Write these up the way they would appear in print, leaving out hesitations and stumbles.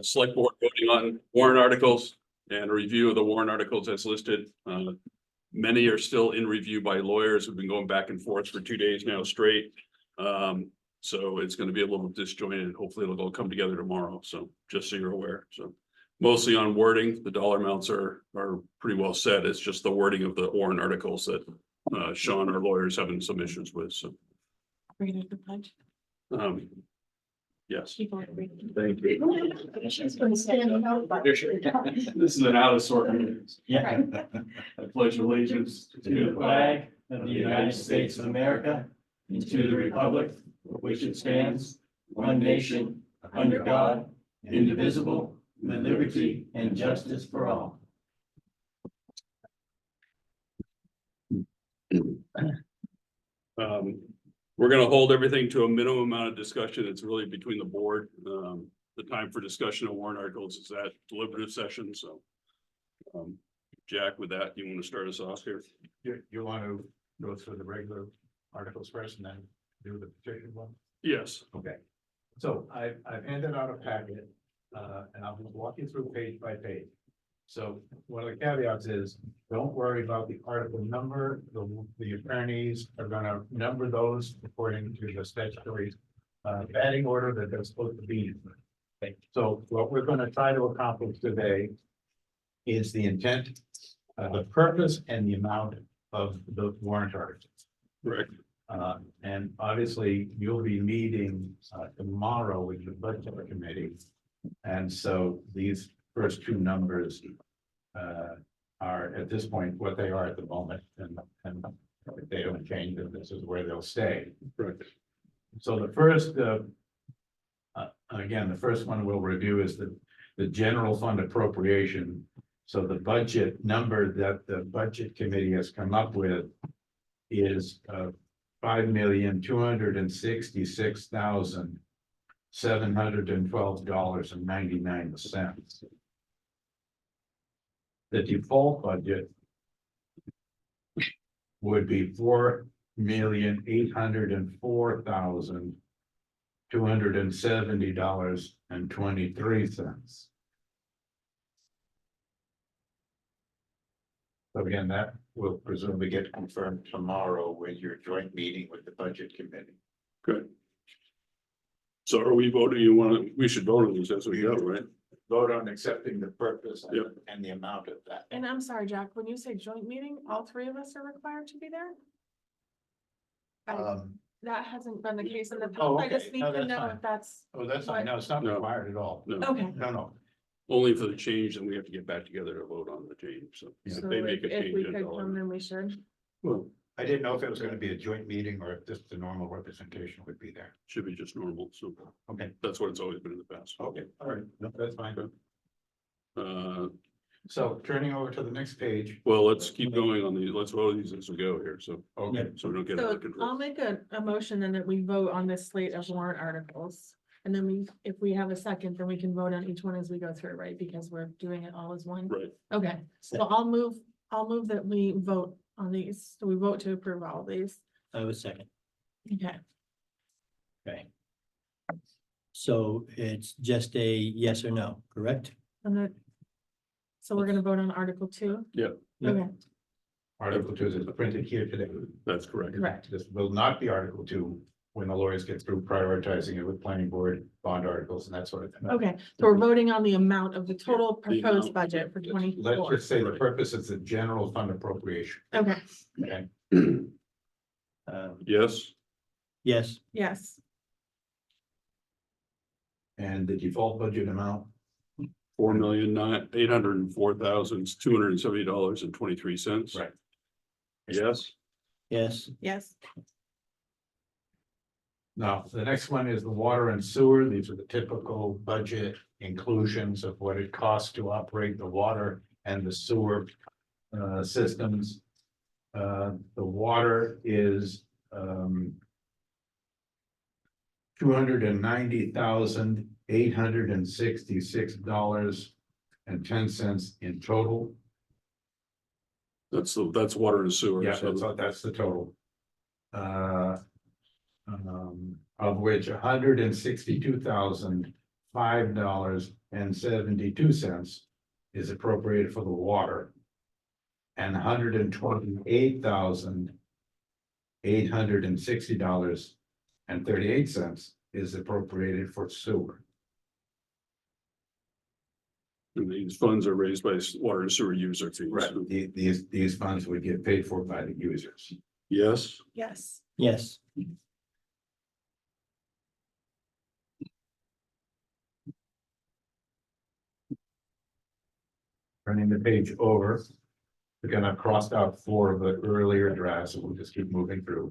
Select board voting on warrant articles and a review of the warrant articles as listed. Many are still in review by lawyers who've been going back and forth for 2 days now straight. So it's going to be a little disjointed. Hopefully it'll all come together tomorrow. So just so you're aware. So mostly on wording, the dollar amounts are pretty well set. It's just the wording of the warrant articles that Sean, our lawyers, having some issues with. So yes. Thank you. This is an out of sort. Yeah. I pledge allegiance To the flag of the United States of America and to the republic for which it stands, one nation, under God, indivisible, with liberty and justice for all. We're gonna hold everything to a minimum amount of discussion. It's really between the board. The time for discussion of warrant articles is that deliberative session, so. Jack, with that, you want to start us off here? You want to go through the regular articles first and then do the petition one? Yes. Okay. So I've handed out a packet, and I'll just walk you through page by page. So one of the caveats is, don't worry about the article number. The attorneys are gonna number those according to the statutory batting order that they're supposed to be in. Okay. So what we're gonna try to accomplish today is the intent, the purpose and the amount of the warrant articles. Correct. And obviously you'll be meeting tomorrow with the budget committee. And so these first two numbers are at this point what they are at the moment, and if they don't change, then this is where they'll stay. Correct. So the first, again, the first one we'll review is the general fund appropriation. So the budget number that the budget committee has come up with is $5,266,712.99. The default budget would be $4,804,270.23. So again, that will presumably get confirmed tomorrow with your joint meeting with the budget committee. Good. So are we voting? We should vote on these as we go, right? Vote on accepting the purpose and, Yep. and the amount of that. And I'm sorry, Jack, when you say joint meeting, all three of us are required to be there? That hasn't been the case in the Oh, past. I just okay. need No, to that's know fine. if that's, Oh, that's fine. No, it's not No. required at all. No, okay. No. only for the change, and we have to get back together to vote on the change. So if So they make a if we change, could come, then we should. well, I didn't know if it was gonna be a joint meeting or if just the normal representation would be there. should be just normal. So Okay. that's what it's always been in the past. Okay, all right. No, that's fine. So turning over to the next page. Well, let's keep going on these. Let's vote on these as we go here. So, Okay. so we don't get out So of control. I'll make a motion and that we vote on this slate of warrant articles. And then if we have a second, then we can vote on each one as we go through, right? Because we're doing it all as one. Right. Okay, so I'll move that we vote on these. So we vote to approve all of these. I was second. Okay. Okay. So it's just a yes or no, correct? And then, so we're gonna vote on Article 2? Yep. Yep. Okay, Article 2 is printed here today. That's correct. correct. This will not be Article 2 when the lawyers get through prioritizing it with planning board, bond articles and that sort of thing. Okay, so we're voting on the amount of the total The proposed amount. budget for Let's 24. just say the purpose is the general fund appropriation. Okay, Okay. Yes, Yes, yes, And the default budget amount, $4,804,270.23. right? Yes, yes, yes, Now, the next one is the water and sewer. These are the typical budget inclusions of what it costs to operate the water and the sewer systems. The water is $290,866.10 in total. that's water and sewer. Yeah, So that's the total. Of which $162,005 and 72 cents is appropriated for the water. And $128,860.38 is appropriated for sewer. And these funds are raised by water and sewer user fees. These funds would get paid for by the users. Yes, Yes. Yes. Turning the page over. Again, I've crossed out 4 of the earlier drafts, so we'll just keep moving through.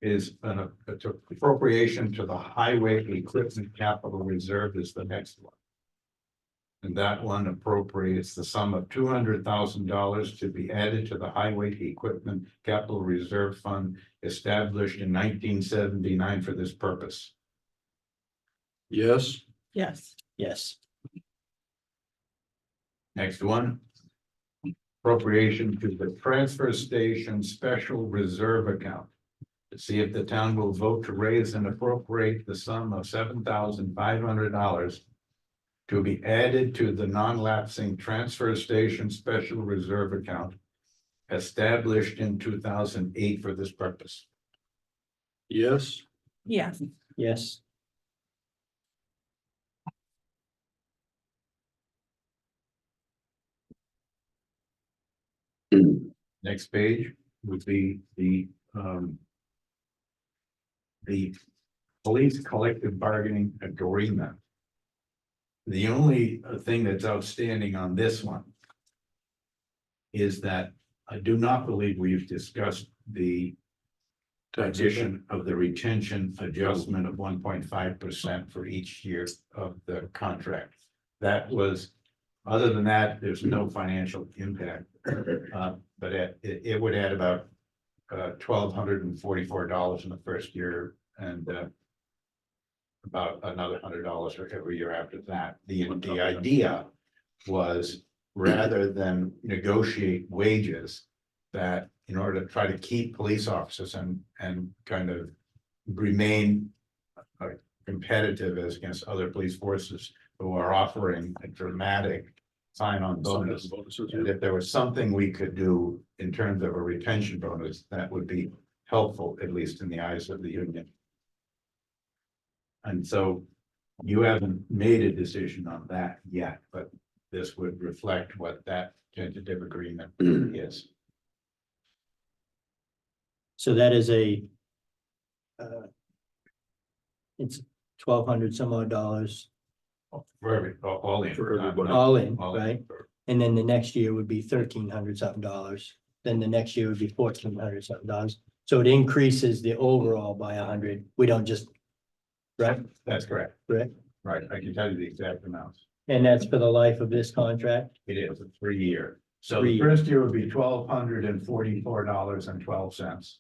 Is an appropriation to the highway equipment capital reserve is the next one. And that one appropriates the sum of $200,000 to be added to the highway equipment capital reserve fund established in 1979 for this purpose. yes, Yes. Yes. Next one. Appropriation to the transfer station special reserve account. To see if the town will vote to raise and appropriate the sum of $7,500 to be added to the non-lapsing transfer station special reserve account established in 2008 for this purpose. yes, Yes. Yes. Next page would be the police collective bargaining agreement. The only thing that's outstanding on this one is that I do not believe we've discussed the addition of the retention adjustment of 1.5% for each year of the contract. That was, other than that, there's no financial impact. But it would add about $1,244 in the first year and about another $100 for every year after that. The idea was, rather than negotiate wages, that in order to try to keep police officers and kind of remain competitive as against other police forces who are offering a dramatic sign-on bonus. bonuses, And if there was something we could do in terms of a retention bonus, that would be helpful, at least in the eyes of the union. And so you haven't made a decision on that yet, but this would reflect what that tentative agreement is. So that is it's 1,200 some odd dollars All in. For everybody. all in, All in. right? And then the next year would be 1,300 something dollars. Then the next year would be 1,400 something dollars. So it increases the overall by 100. We don't just, right? That's correct. Correct. Right, I can tell you the exact amounts. And that's for the life of this contract. It is a 3-year. So 3 the year. first year would be $1,244.12.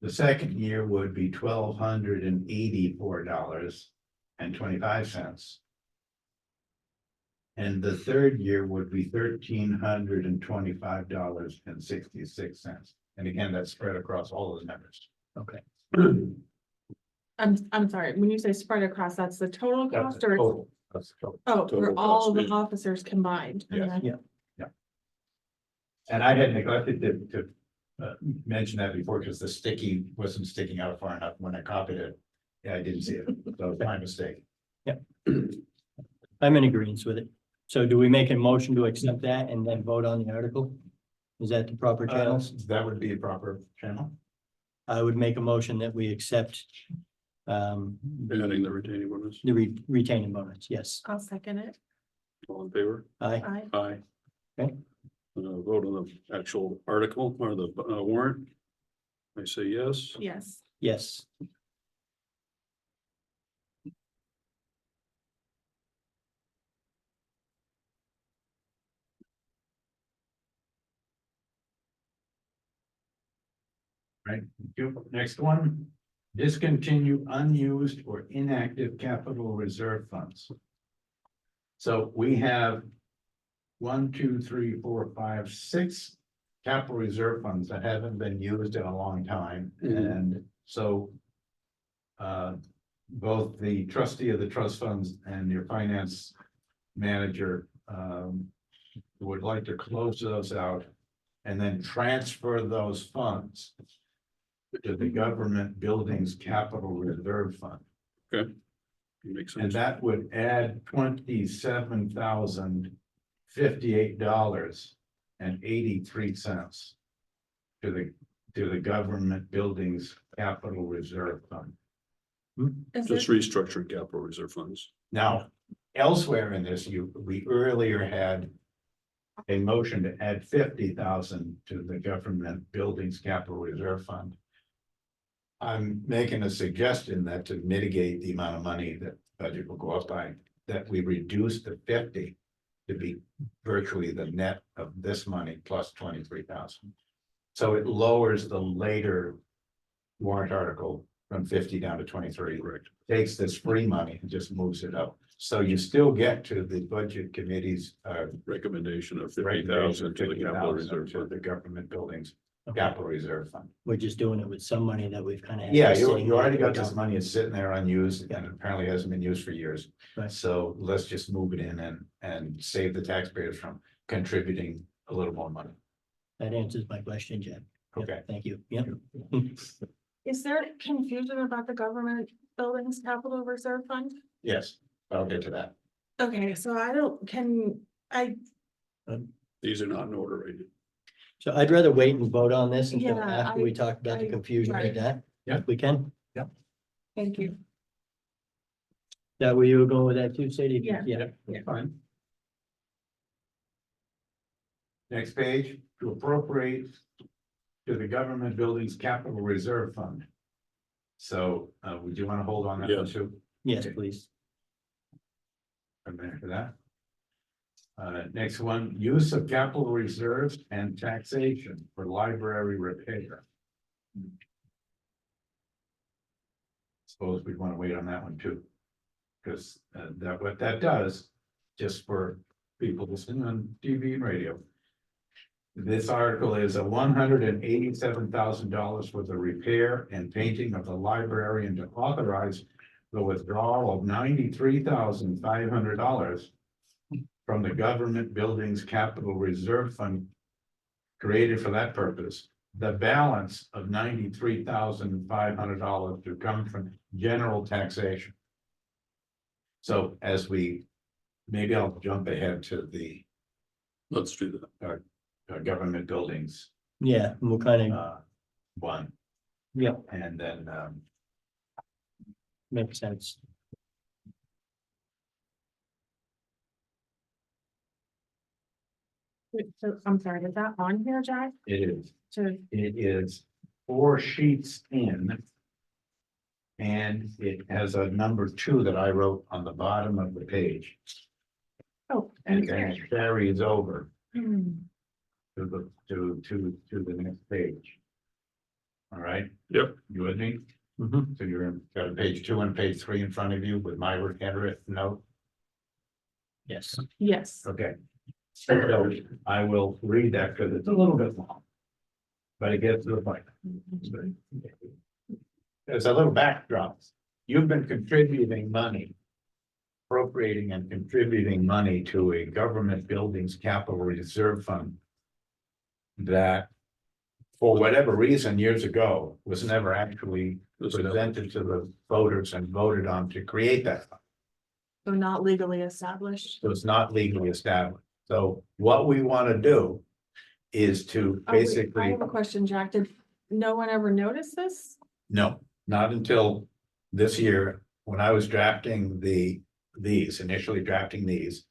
The second year would be $1,284.25. And the third year would be $1,325.66. And again, that's spread across all those members. Okay. I'm sorry, when you say spread across, that's the total That's cost the or? total. That's the total. Oh, Total for all cost, the yeah. officers combined. and Yes. then- Yeah. And I had neglected to mention that before because the sticky wasn't sticking out far enough when I copied it. Yeah, I didn't see it. So it's my mistake. I'm in agreement with it. So do we make a motion to accept that and then vote on the article? Is that the proper channels? That would be a proper channel. I would make a motion that we accept adding the retaining bonus. the retaining bonus, yes. I'll second it. All in favor? Aye. Aye. Aye. Okay. Vote on the actual article or the warrant. I say yes. Yes. Yes. Right, thank you. Next one, discontinue unused or inactive capital reserve funds. So we have 1, 2, 3, 4, 5, 6 capital reserve funds that haven't been used in a long time. Mhm. And so both the trustee of the trust funds and your finance manager, would like to close those out and then transfer those funds to the government buildings capital reserve fund. Makes And sense. that would add $27,058.83 to the government buildings capital reserve fund. Is Just there- restructuring capital reserve funds. Now, elsewhere in this, we earlier had a motion to add 50,000 to the government buildings capital reserve fund. I'm making a suggestion that to mitigate the amount of money that budget will go up by, that we reduce the 50 to be virtually the net of this money plus 23,000. So it lowers the later warrant article from 50 down to 23. Correct. Takes this free money and just moves it up. So you still get to the budget committee's Recommendation of 50,000 recommendation to the capital 50,000 reserve to fund. the government buildings Okay. capital reserve fund. We're just doing it with some money that we've kind of. Yeah, you already got this money, it's sitting there unused and apparently hasn't been used for years. Right. So let's just move it in and save the taxpayers from contributing a little more money. That answers my question, Jack. Yep, Okay. thank you. Yep. Is there confusion about the government buildings capital reserve fund? Yes, I'll get to that. Okay, so These are not in order right now. So I'd rather wait and vote on this until Yeah, after we talk about the confusion like right. that. Yeah. If we can. thank you. That where you were going with that too, Sadie? Yeah. Yeah. That's fine. Next page, to appropriate to the government buildings capital reserve fund. So, would you want to hold on that one Yes. too? Yes, please. A minute for that. Next one, use of capital reserves and taxation for library repair. Suppose we'd want to wait on that one too. Because what that does, just for people listening on TV and radio. This article is a $187,000 for the repair and painting of the library and to authorize the withdrawal of $93,500 from the government buildings capital reserve fund created for that purpose. The balance of $93,500 to come from general taxation. So as maybe I'll jump ahead to the Let's do that. government buildings Yeah, and we'll kind of, one, yeah, and then makes sense. Wait, so I'm sorry, is that on here, Jack? it To, is 4 sheets in. And it has a number 2 that I wrote on the bottom of the page, oh, and then it carries over Hmm. to the next page. All right? Yep. You with me? Mhm. So you're got page 2 and page 3 in front of you with my handwritten note. Yes. Yes, Okay. So I will read that because it's a little bit long. But it gets to the point. There's a little backdrop. You've been contributing money. Appropriating and contributing money to a government buildings capital reserve fund. That, for whatever reason, years ago, was never actually presented to the voters and voted on to create that fund. so not legally established. So it's not legally established. So what we want to do is to Oh, wait, I basically, have a question, Jack. Did no one ever notice this? no, not until this year, when I was drafting initially drafting these,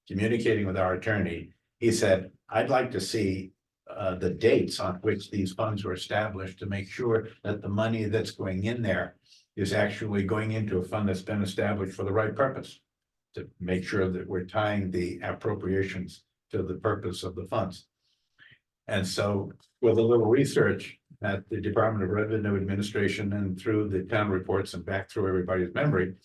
communicating with our attorney, he said, I'd like to see the dates on which these funds were established to make sure that the money that's going in there is actually going into a fund that's been established for the right purpose. To make sure that we're tying the appropriations to the purpose of the funds. And so with a little research at the Department of Revenue Administration and through the town reports and back through everybody's memory.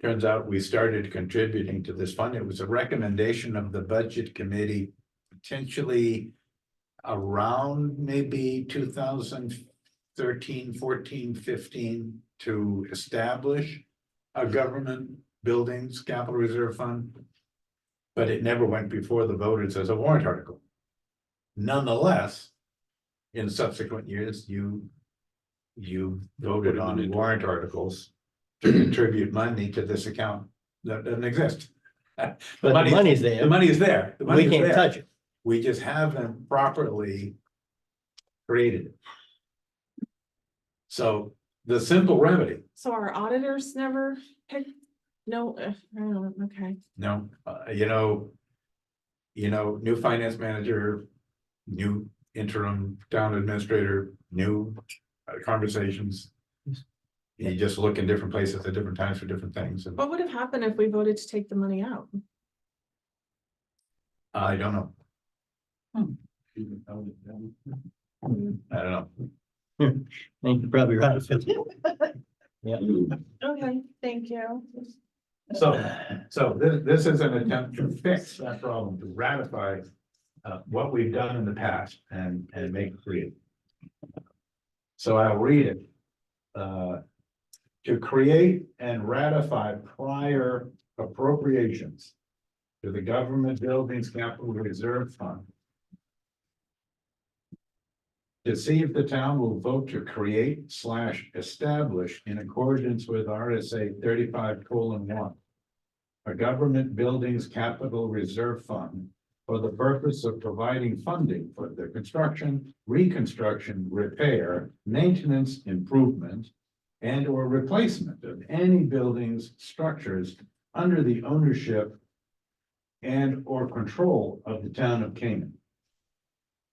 Turns out we started contributing to this fund. It was a recommendation of the Budget Committee, potentially around maybe 2013, 14, 15. to establish a government buildings capital reserve fund. But it never went before the voters as a warrant article. Nonetheless, in subsequent years, you voted on warrant articles to contribute money to this account that doesn't exist. But the money's there. The money is there. The We money is can't there. touch it. We just haven't properly created it. So the simple remedy, So our auditors never picked, no, I don't know, okay. no, new finance manager, new interim town administrator, new conversations. You just look in different places at different times for different things, and What would have happened if we voted to take the money out? I don't know. I don't know. I think you're probably right. Yeah. Okay, thank you. So this is an attempt to fix that problem, to ratify what we've done in the past and make it free. So I'll read it. To create and ratify prior appropriations to the Government Buildings Capital Reserve Fund. To see if the town will vote to create / establish in accordance with RSA 35:1. A Government Buildings Capital Reserve Fund for the purpose of providing funding for the construction, reconstruction, repair, maintenance, improvement, and or replacement of any buildings, structures under the ownership and or control of the town of Canaan.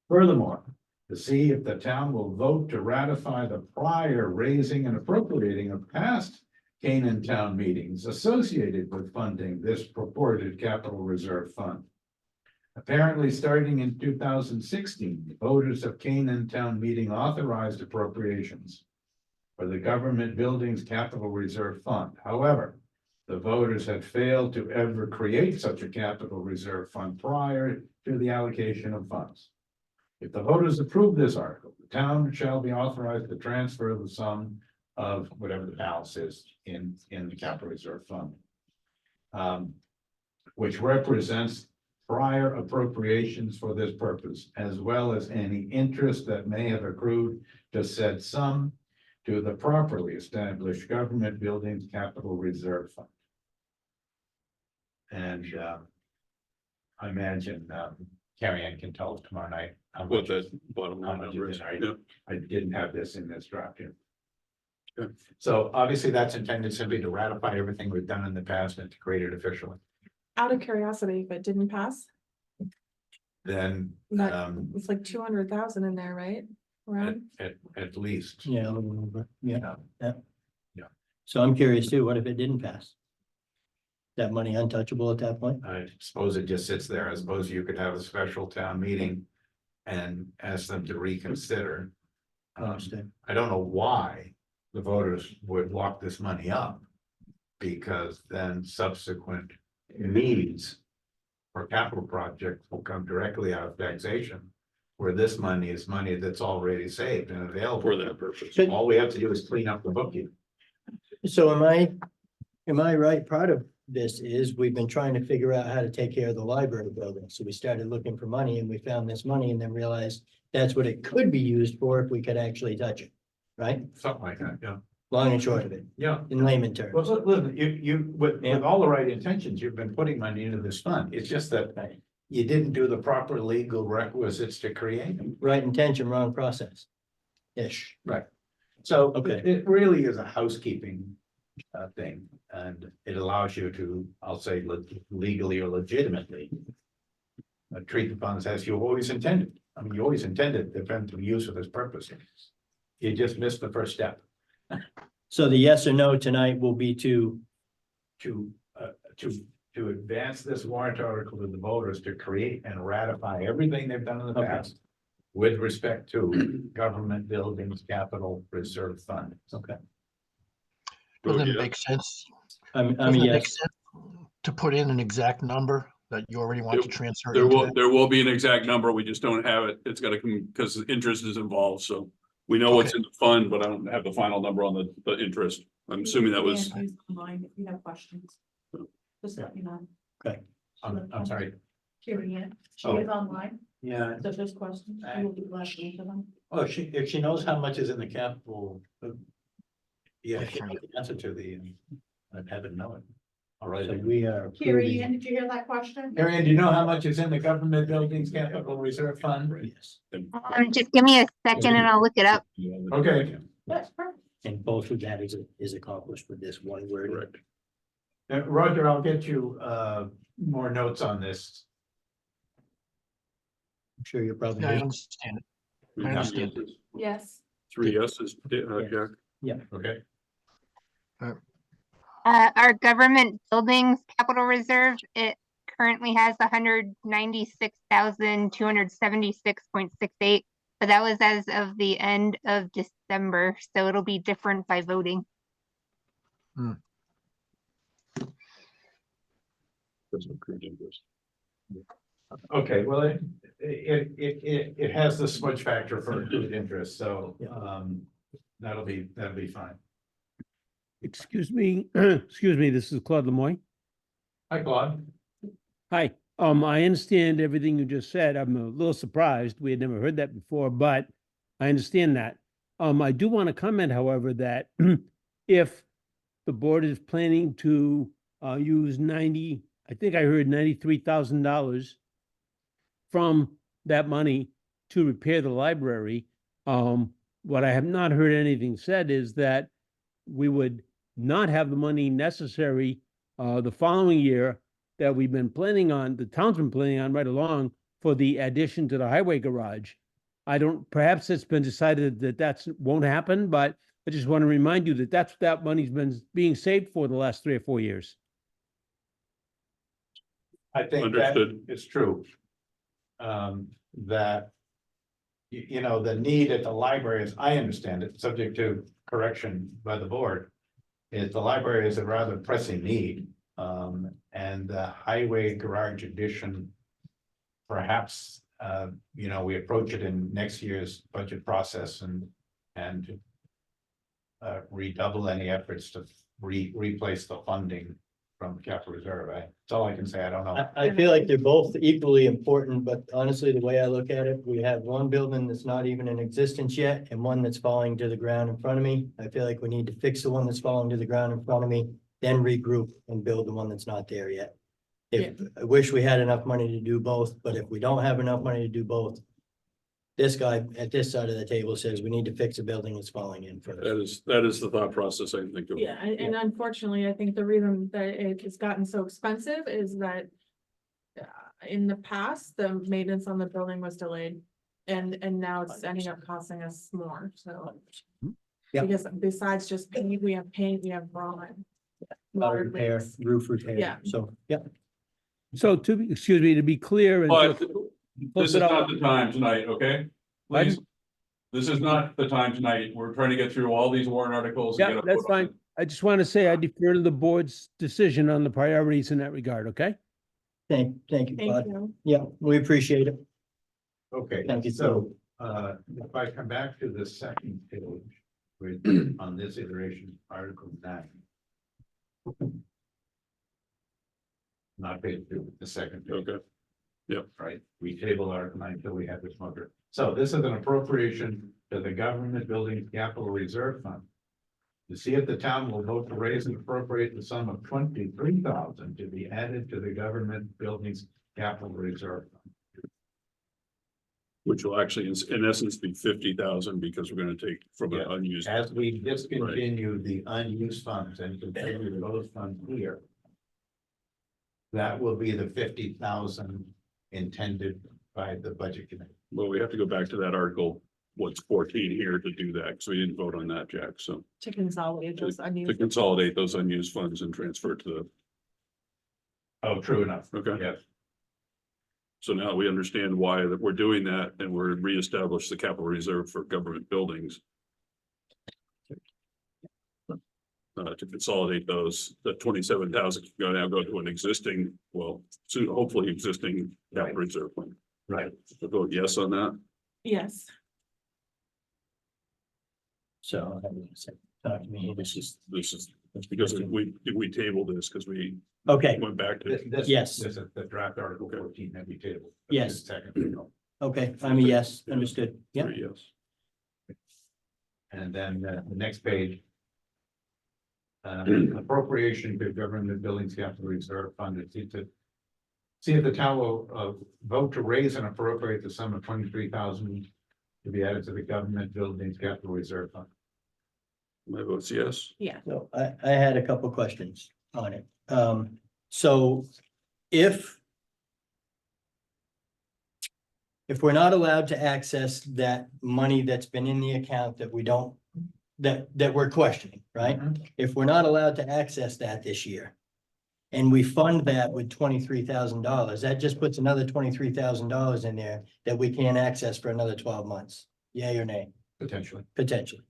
Furthermore, to see if the town will vote to ratify the prior raising and appropriating of past Canaan town meetings associated with funding this purported capital reserve fund. Apparently, starting in 2016, the voters of Canaan town meeting authorized appropriations for the Government Buildings Capital Reserve Fund. However, the voters had failed to ever create such a capital reserve fund prior to the allocation of funds. If the voters approve this article, the town shall be authorized to transfer the sum of whatever the balance is in the capital reserve fund. Which represents prior appropriations for this purpose, as well as any interest that may have accrued to said sum to the properly established Government Buildings Capital Reserve Fund. And I imagine Carrie Ann can tell us tomorrow night. What that bottom How line much number is is. it? Yeah. I didn't have this in this draft here. Good. So obviously that's intended simply to ratify everything we've done in the past and to create it officially. Out of curiosity, if it didn't pass, Then, That- it's like 200,000 in there, right? Around, at least. Yeah, a little over. Yeah. Yeah. So I'm curious too, what if it didn't pass? That money untouchable at that point? I suppose it just sits there. I suppose you could have a special town meeting and ask them to reconsider. Understood. I don't know why the voters would lock this money up. Because then subsequent needs for capital projects will come directly out of taxation. Where this money is money that's already saved and available. For that purpose. Good. All we have to do is clean up the bookkeeping. So am I right? Part of this is we've been trying to figure out how to take care of the library building. So we started looking for money and we found this money and then realized that's what it could be used for if we could actually touch it. Right? Something like that, yeah. Long and short of it, Yeah. in layman terms. Well, listen, with Yeah. all the right intentions, you've been putting money into this fund. It's just that Right. you didn't do the proper legal requisites to create them. Right intention, wrong process. Ish. Right. So Okay. it really is a housekeeping thing, and it allows you to, I'll say legally or legitimately treat the funds as you always intended. I mean, you always intended them to be used for this purpose. You just missed the first step. So the yes or no tonight will be To advance this warrant article to the voters to create and ratify everything they've done in the Okay. past. With respect to Government Buildings Capital Reserve Fund. okay. Doesn't Yeah. it make sense? I'm a Doesn't it make yes. sense to put in an exact number that you already want to transfer There into will, that? there will be an exact number. We just don't have it. It's gotta come, because interest is involved, so We know what's in the fund, but I don't have the final number on the interest. I'm assuming that was, And use online if you have questions. Just let me know. I'm sorry. Carrie Ann, she Oh. is online, Yeah. so if there's questions, I will be glad to answer them. Oh, if she knows how much is in the capital. Yeah, Okay. she knows the answer to I'd have it known. All right, so we are. Carrie approving- Ann, did you hear that question? Carrie Ann, do you know how much is in the government buildings capital reserve fund? Yes. Just give me a second and I'll look it up. Okay. That's perfect. And both of that is accomplished with this one word. correct. Roger, I'll get you more notes on this. I'm sure you're probably. Yeah, I understand it. I understand. Yes. 3 yeses, Jack. Okay. Our government buildings capital reserve, it currently has 196,276.68. But that was as of the end of December, so it'll be different by voting. There's no accrued interest. Okay, well, it has the smudge factor for accrued interest, so that'll be fine. Excuse me, excuse me, this is Claude Lemoy. Hi, Claude. Hi, I understand everything you just said. I'm a little surprised. We had never heard that before, but I understand that. I do want to comment, however, that if the board is planning to use I think I heard $93,000 from that money to repair the library. What I have not heard anything said is that we would not have the money necessary the following year that we've been planning on, the town's been planning on right along for the addition to the highway garage. Perhaps it's been decided that won't happen, but I just want to remind you that that money's been being saved for the last 3 or 4 years. I think that Understood. it's true. That, the need at the library, as I understand it, subject to correction by the board, is the library is a rather pressing need. And the highway garage addition, perhaps, we approach it in next year's budget process and redouble any efforts to replace the funding from capital reserve. That's all I can say. I don't know. I feel like they're both equally important, but honestly, the way I look at it, we have one building that's not even in existence yet and one that's falling to the ground in front of me. I feel like we need to fix the one that's falling to the ground in front of me, then regroup and build the one that's not there yet. I wish we had enough money to do both, but if we don't have enough money to do both, this guy at this side of the table says we need to fix a building that's falling in first. That is the thought process, I think. of- Yeah, and unfortunately, I think the reason that it has gotten so expensive is that in the past, the maintenance on the building was delayed. And now it's ending up costing us more, so. Yeah. Because besides just paint, we have ramen. Water repair, roof repair. Yeah. So, yeah. So excuse me, to be clear and But just this close is it not out. the time tonight, okay? Please. This is not the time tonight. We're trying to get through all these warrant articles. and Yeah, get a that's vote on fine. I just want to say I defer to the board's decision on the priorities in that regard, okay? Thank you, Thank Claude. you. Yeah, we appreciate it. Okay, Thank you. so, if I come back to the second page, with, on this iteration, Article 9. Not page 2, the second page. Okay. Right, we table Article 9 until we have this motor. So this is an appropriation to the Government Building Capital Reserve Fund. To see if the town will vote to raise and appropriate the sum of $23,000 to be added to the Government Buildings Capital Reserve Fund. Which will actually, in essence, be 50,000 because we're gonna take from an Yeah. unused. As we discontinue the unused funds and continue those funds here. That will be the 50,000 intended by the budget committee. Well, we have to go back to that article, what's 14 here to do that, so we didn't vote on that, Jack, so. To consolidate those To unused. consolidate those unused funds and transfer it to the, Oh, true enough. okay? Yes. So now we understand why that we're doing that and we're reestablish the capital reserve for government buildings. To consolidate those, the 27,000 can now go to an existing, well, soon, hopefully existing capital reserve fund. Right. So vote yes on that. Yes. So, talk to me. This is because we tabled this because we Okay, went back to. This, Yes. This is the draft article 14 that we tabled. Yes. Second. okay, I'm a yes, understood. Yeah, Three, yes. And then the next page. Appropriation to government buildings capital reserve fund, see if the town will vote to raise and appropriate the sum of 23,000 to be added to the government buildings capital reserve fund. My vote's yes. Yeah, so I had a couple questions on it. So if we're not allowed to access that money that's been in the account that we don't, that we're questioning, right? If we're not allowed to access that this year, and we fund that with $23,000, that just puts another $23,000 in there that we can't access for another 12 months. Yay or nay? Potentially. Potentially.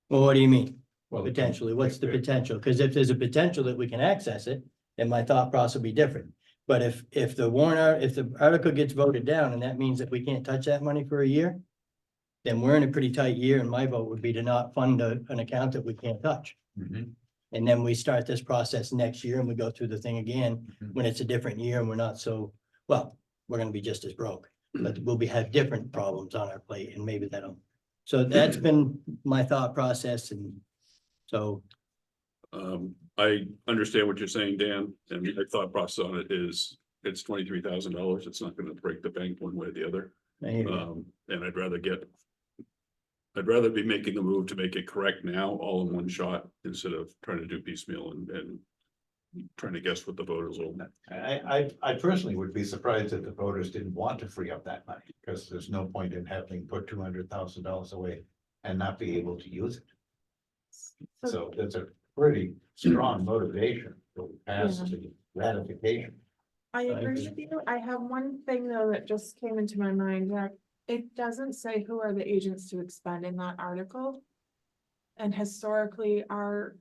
Well, what do you mean? Well, Potentially, what's the potential? Because if there's a potential that we can access it, then my thought process will be different. But if the warrant, if the article gets voted down and that means that we can't touch that money for a year, then we're in a pretty tight year, and my vote would be to not fund an account that we can't touch. Mhm. And then we start this process next year and we go through the thing again Mhm. when it's a different year and we're not so, well, we're gonna be just as broke. But we'll have different problems on our plate and maybe that'll, so that's been my thought process and so. I understand what you're saying, Dan, and my thought process on it is it's $23,000. It's not gonna break the bank one way or the other. I hear you. And I'd rather be making the move to make it correct now, all in one shot, instead of trying to do piecemeal and trying to guess what the voters will. I personally would be surprised if the voters didn't want to free up that money, because there's no point in having put $200,000 away and not be able to use it. So that's a pretty strong motivation to pass the ratification. I agree with you. I have one thing though that just came into my mind, that it doesn't say who are the agents to expend in that article. And historically, our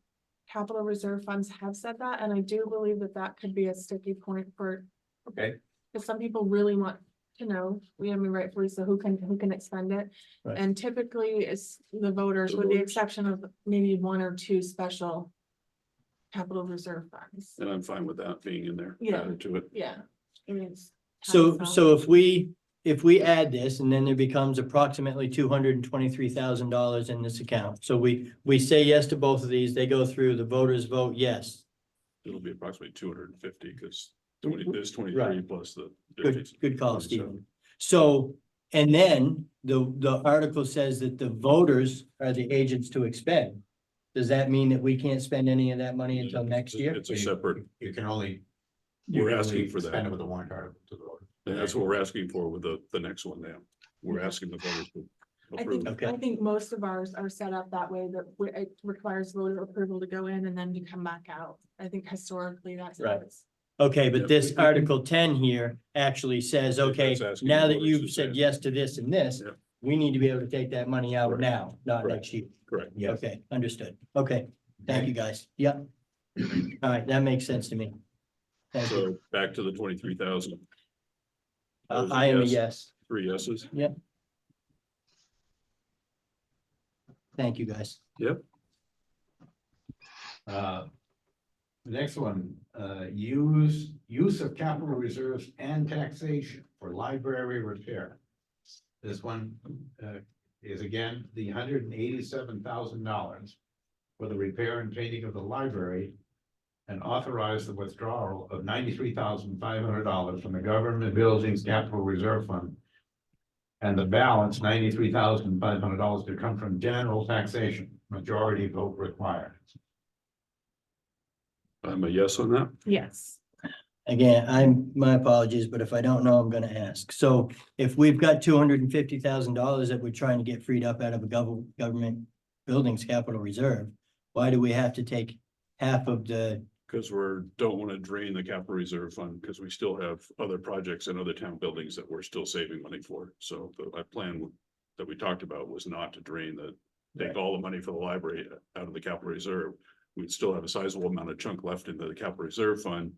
capital reserve funds have said that, and I do believe that that could be a sticky point for, Okay, because some people really want to know, rightfully so, who can expend it. Right. And typically it's the voters, The with the voters. exception of maybe one or two special capital reserve funds. And I'm fine with that being in there, Yeah. added to it. Yeah. I mean, it's So, kind of so if we add this and then there becomes approximately $223,000 in this account. So we say yes to both of these, they go through, the voters vote yes. It'll be approximately 250 because there's 23 Right. plus the. Good call, Stephen. So, and then the article says that the voters are the agents to expend. Does that mean that we can't spend any of that money until next year? It's a separate, you can only. We're asking for that. Spend it with a warrant article to the voter. and that's what we're asking for with the next one now. We're asking the voters to I approve. think, Okay. I think most of ours are set up that way, that it requires voter approval to go in and then to come back out. I think historically that's how Right. it's. Okay, but Yeah, this we can- Article 10 here actually says, Yeah, okay, that's asking now the that voters you've to said say. yes to this and this, Yeah. we need to be able to take that money out Correct. now, not Correct. next year. Correct. Yes. Okay, understood. Okay, thank you, guys. Yep. All right, that makes sense to me. Thank you. So back to the 23,000. I am a yes. 3 yeses. Thank you, guys. The next one, use of capital reserves and taxation for library repair. This one, is again, the $187,000 for the repair and painting of the library. And authorize the withdrawal of $93,500 from the government buildings capital reserve fund. And the balance, $93,500 to come from general taxation, majority vote required. I'm a yes on that. Yes. Again, my apologies, but if I don't know, I'm gonna ask. So if we've got $250,000 that we're trying to get freed up out of a government buildings capital reserve, why do we have to take half of the? Because don't want to drain the capital reserve fund because we still have other projects and other town buildings that we're still saving money for. So the plan that we talked about was not to drain take all the money for the library out of the capital reserve. We'd still have a sizable amount of chunk left in the capital reserve fund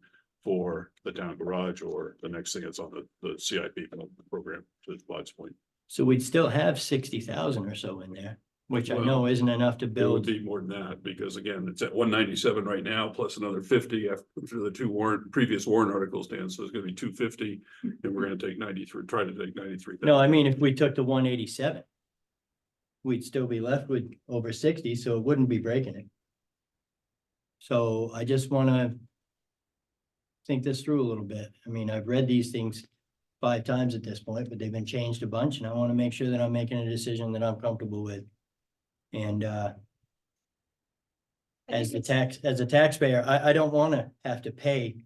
for the town garage or the next thing that's on the CIP program, to Vlad's point. So we'd still have 60,000 or so in there. which I Well, know isn't enough to It would build. be more than that, because again, it's at 197 right now, plus another 50 after the two previous warrant articles, Dan, so it's gonna be 250. And we're gonna take 93, try to take 93. No, I mean, if we took the 187, we'd still be left with over 60, so it wouldn't be breaking it. So I just wanna think this through a little bit. I mean, I've read these things 5 times at this point, but they've been changed a bunch, and I wanna make sure that I'm making a decision that I'm comfortable with. And as a taxpayer, I don't wanna have to pay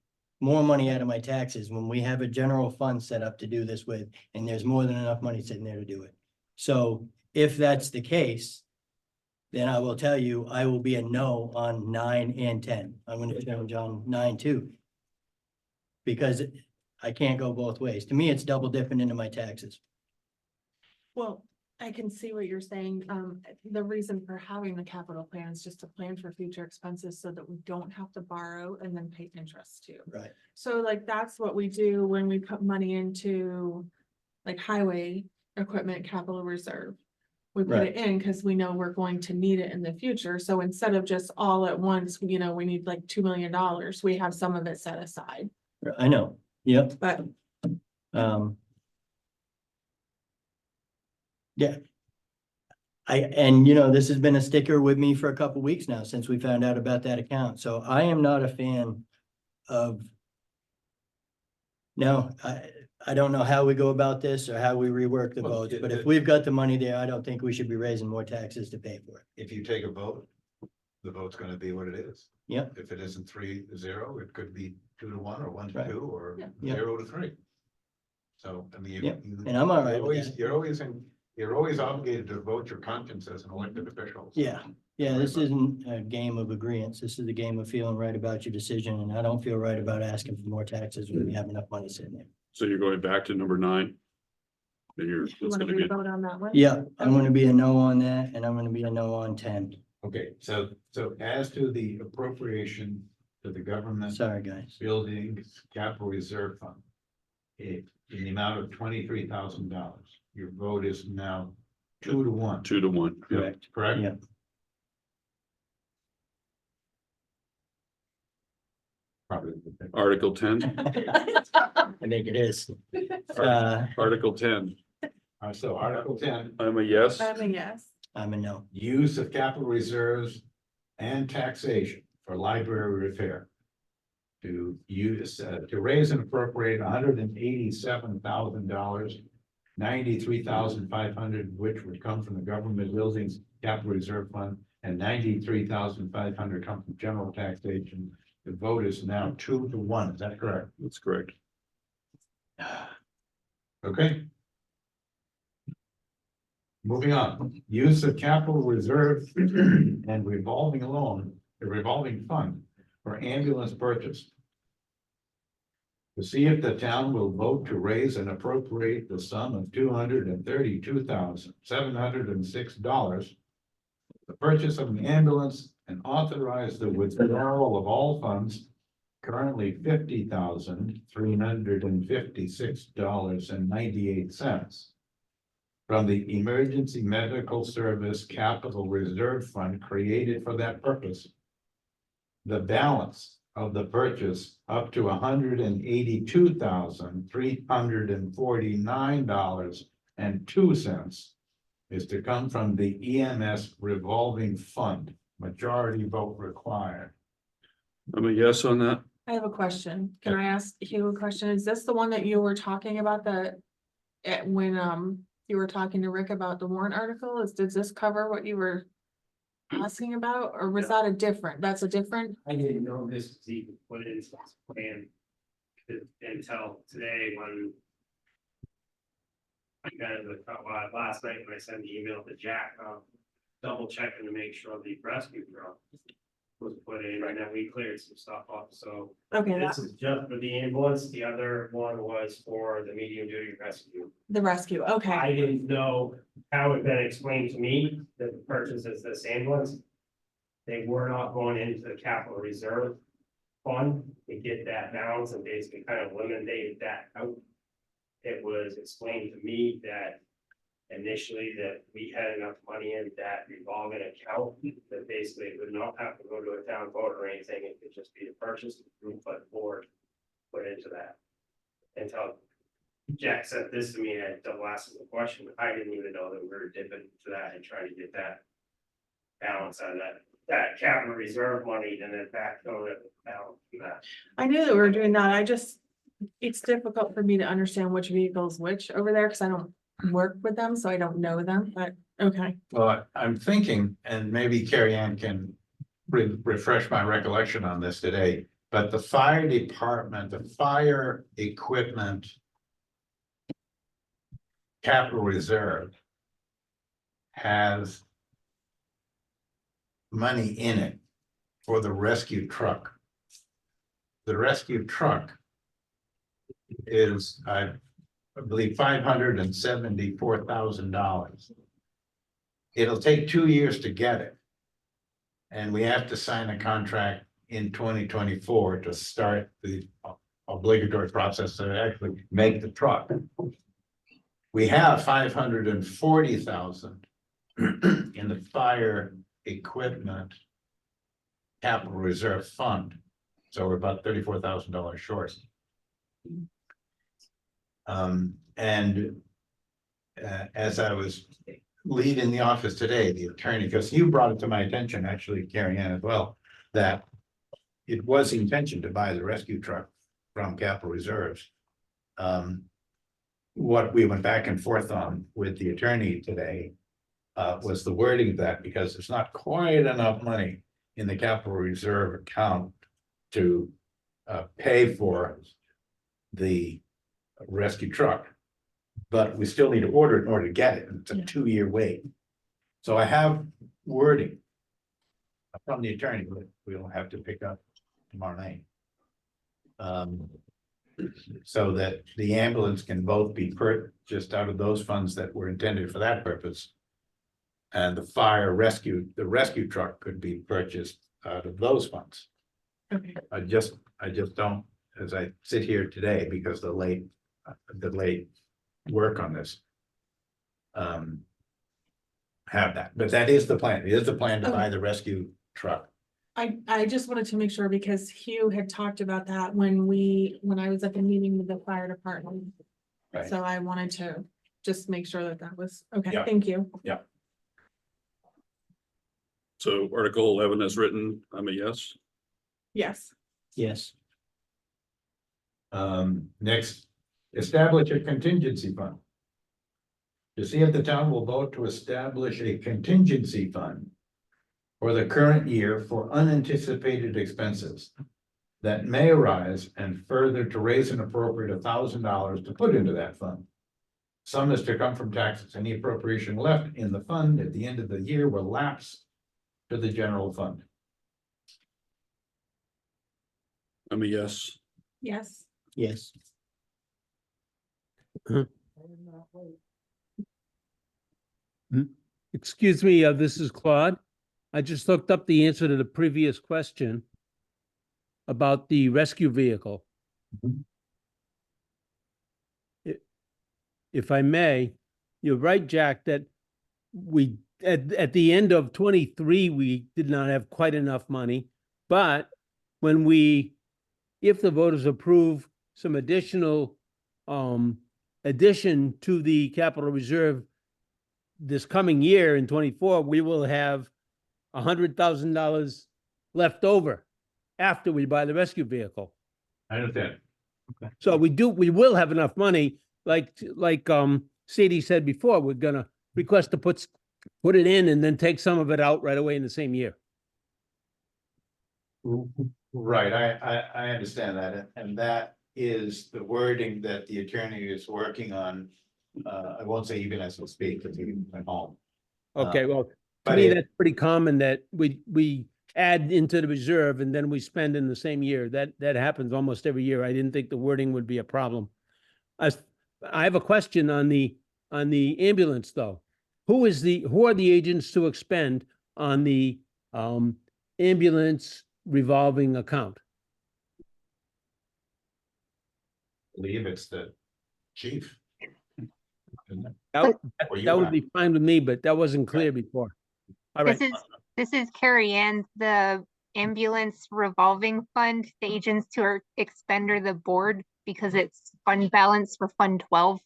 more money out of my taxes when we have a general fund set up to do this with, and there's more than enough money sitting there to do it. So if that's the case, then I will tell you, I will be a no on 9 and 10. I'm gonna challenge on 9 too. Because I can't go both ways. To me, it's double dipping into my taxes. Well, I can see what you're saying. The reason for having the capital plan is just to plan for future expenses so that we don't have to borrow and then pay interest too. Right. So like, that's what we do when we put money into like highway equipment capital reserve. We put Right. it in because we know we're going to need it in the future. So instead of just all at once, we need like $2 million, we have some of it set aside, I know, yep. but Yeah. And this has been a sticker with me for a couple weeks now since we found out about that account. So I am not a fan of. No, I don't know how we go about this or how we rework the Well, votes, but if we've got the money there, I don't think we should be raising more taxes to pay for it. If you take a vote, the vote's gonna be what it is. Yep. If it isn't 3-0, it could be 2-1 or 1-2 Right. or Yeah. 0-3. So, I mean, Yep. And I'm all right with that. you're always obligated to vote your conscience as an elected official. Yeah, yeah, this isn't a game of agreeance. This is a game of feeling right about your decision, and I don't feel right about asking for more taxes when we have enough money sitting there. So you're going back to number 9? And you want to re-vote on that one? Yeah, I'm gonna be a no on that, and I'm gonna be a no on 10. Okay, so as to the appropriation to the government Sorry, guys. building capital reserve fund. In the amount of $23,000, your vote is now 2-1, 2-1. Yeah. Correct. correct? Yeah. Probably. Article 10, I think it is. Article 10, So Article 10, I'm a yes. I'm a yes. I'm a no. use of capital reserves and taxation for library repair. To raise and appropriate $187,000, 93,500, which would come from the government buildings capital reserve fund, and 93,500 come from general taxation. The vote is now 2-1. Is that correct? That's correct. Okay. Moving on, use of capital reserve and revolving loan, the revolving fund for ambulance purchase. To see if the town will vote to raise and appropriate the sum of $232,706. The purchase of an ambulance and authorize the withdrawal of all funds. Currently $50,356.98. From the Emergency Medical Service Capital Reserve Fund created for that purpose. The balance of the purchase up to $182,349.02 is to come from the EMS revolving fund. Majority vote required. I'm a yes on that. I have a question. Can I ask you a question? Is this the one that you were talking about when you were talking to Rick about the warrant article? Does this cover what you were asking about, or was that that's a different? I didn't know this was even put in this plan until today when I got it last night when I sent the email to Jack, double checking to make sure the rescue truck was put in, and then we cleared some stuff up, so. Okay, This is just for the ambulance, the other one was for the medium duty rescue. the rescue, okay. I didn't know how it been explained to me that the purchase is this ambulance. They were not going into the capital reserve fund to get that balance and basically kind of eliminated that out. It was explained to me that initially that we had enough money in that revolving account that basically it would not have to go to a town vote or anything. It could just be a purchase approved by the board, put into that. Until Jack said this to me at the last of the question, I didn't even know that we were dipping into that and trying to get that balance out of that capital reserve money and then backfill it with balance from that. I knew that we were doing that. I just, it's difficult for me to understand which vehicle's which over there, because I don't work with them, so I don't know them, but, okay. Well, I'm thinking, and maybe Carrie Ann can refresh my recollection on this today, but the fire department, the fire equipment capital reserve has money in it for the rescue truck. The rescue truck is, I believe, $574,000. It'll take 2 years to get it. And we have to sign a contract in 2024 to start the obligatory process to actually make the truck. We have 540,000 in the fire equipment capital reserve fund. So we're about $34,000 short. As I was leaving the office today, the attorney, because you brought it to my attention, actually, Carrie Ann as well, that it was the intention to buy the rescue truck from capital reserves. What we went back and forth on with the attorney today was the wording of that, because there's not quite enough money in the capital reserve account to pay for the rescue truck. But we still need to order it in order to get it. It's a 2-year wait. So I have wording from the attorney, but we'll have to pick up tomorrow night. So that the ambulance can both be purchased out of those funds that were intended for that purpose. And the rescue truck could be purchased out of those funds. Okay. I just don't, as I sit here today, because the late work on this. Have that, but that is the plan. It is the plan to buy the rescue truck. I just wanted to make sure, because Hugh had talked about that when I was at the meeting with the fire department. Right. So I wanted to just make sure that was, okay, Yeah. thank you. So Article 11 is written, I'm a yes. Yes. Yes. Next, establish a contingency fund. To see if the town will vote to establish a contingency fund for the current year for unanticipated expenses that may arise, and further to raise an appropriate $1,000 to put into that fund. Sum is to come from taxes. Any appropriation left in the fund at the end of the year will lapse to the general fund. I'm a yes. Yes. Yes. Excuse me, this is Claude. I just looked up the answer to the previous question about the rescue vehicle. Mhm. If I may, you're right, Jack, that we, at the end of 23, we did not have quite enough money. But when if the voters approve some additional addition to the capital reserve this coming year in 24, we will have $100,000 left over after we buy the rescue vehicle. I understand. So we will have enough money, like Sadie said before, we're gonna request to put it in and then take some of it out right away in the same year. Right, I understand that, and that is the wording that the attorney is working on. I won't say even as we speak, because he's at home. Okay, well, to but me, it- that's pretty common that we add into the reserve and then we spend in the same year. That happens almost every year. I didn't think the wording would be a problem. I have a question on the ambulance though. Who are the agents to expend on the ambulance revolving account? I believe it's the chief. Or you That would want- be fine with me, but that wasn't clear before. All right, This is Carrie Ann, the ambulance revolving fund. The agents to our expend are the board because it's fund balance for Fund 12.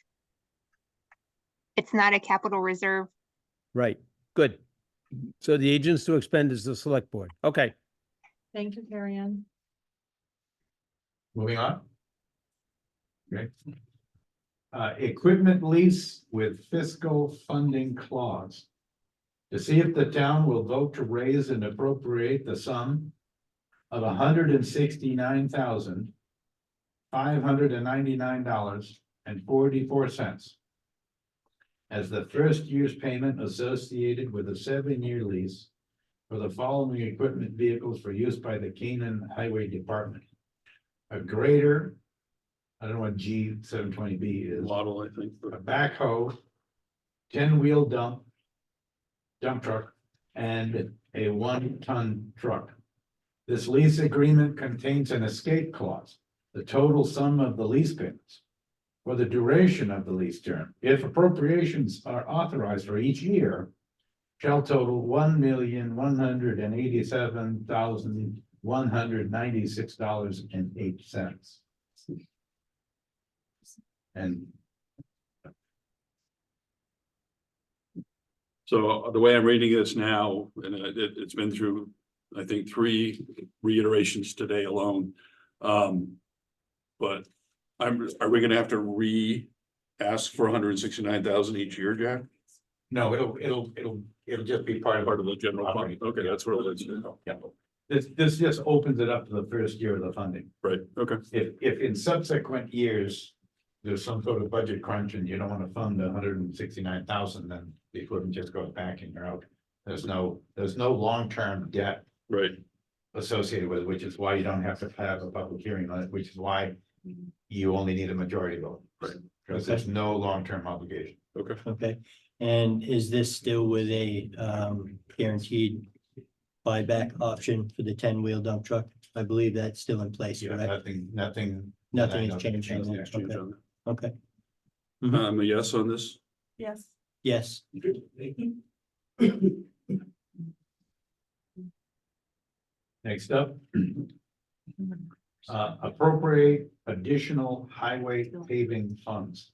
It's not a capital reserve. right, good. So the agents to expend is the select board. Okay, Thank you, Carrie Ann. Moving on. Okay. Equipment lease with fiscal funding clause. To see if the town will vote to raise and appropriate the sum of $169,599.44 as the first year's payment associated with a 7-year lease for the following equipment vehicles for use by the Canaan Highway Department. A grader, I don't know what G 720B is, Model, I think. a backhoe, 10-wheel dump truck, and a 1-ton truck. This lease agreement contains an escape clause, the total sum of the lease payments for the duration of the lease term, if appropriations are authorized for each year, shall total $1,187,196.08. And So the way I'm reading this now, and it's been through, I think, 3 reiterations today alone. But are we gonna have to ask for 169,000 each year, Jack? no, it'll just be part of Part of the general fund? Okay, that's what it is. Yeah. This just opens it up to the first year of the funding. Right, okay, If in subsequent years, there's some sort of budget crunch and you don't want to fund 169,000, then the equipment just goes back in or out. There's no long-term debt right, associated with it, which is why you don't have to have a public hearing on it, which is why you only need a majority vote. Right. Because there's no long-term obligation. okay. Okay, and is this still with a guaranteed buyback option for the 10-wheel dump truck? I believe that's still in place, Yeah, correct? nothing. Nothing has changed on that. Exchange Okay, on okay, that. A yes on this? Yes. yes, Next up. Appropriate additional highway paving funds.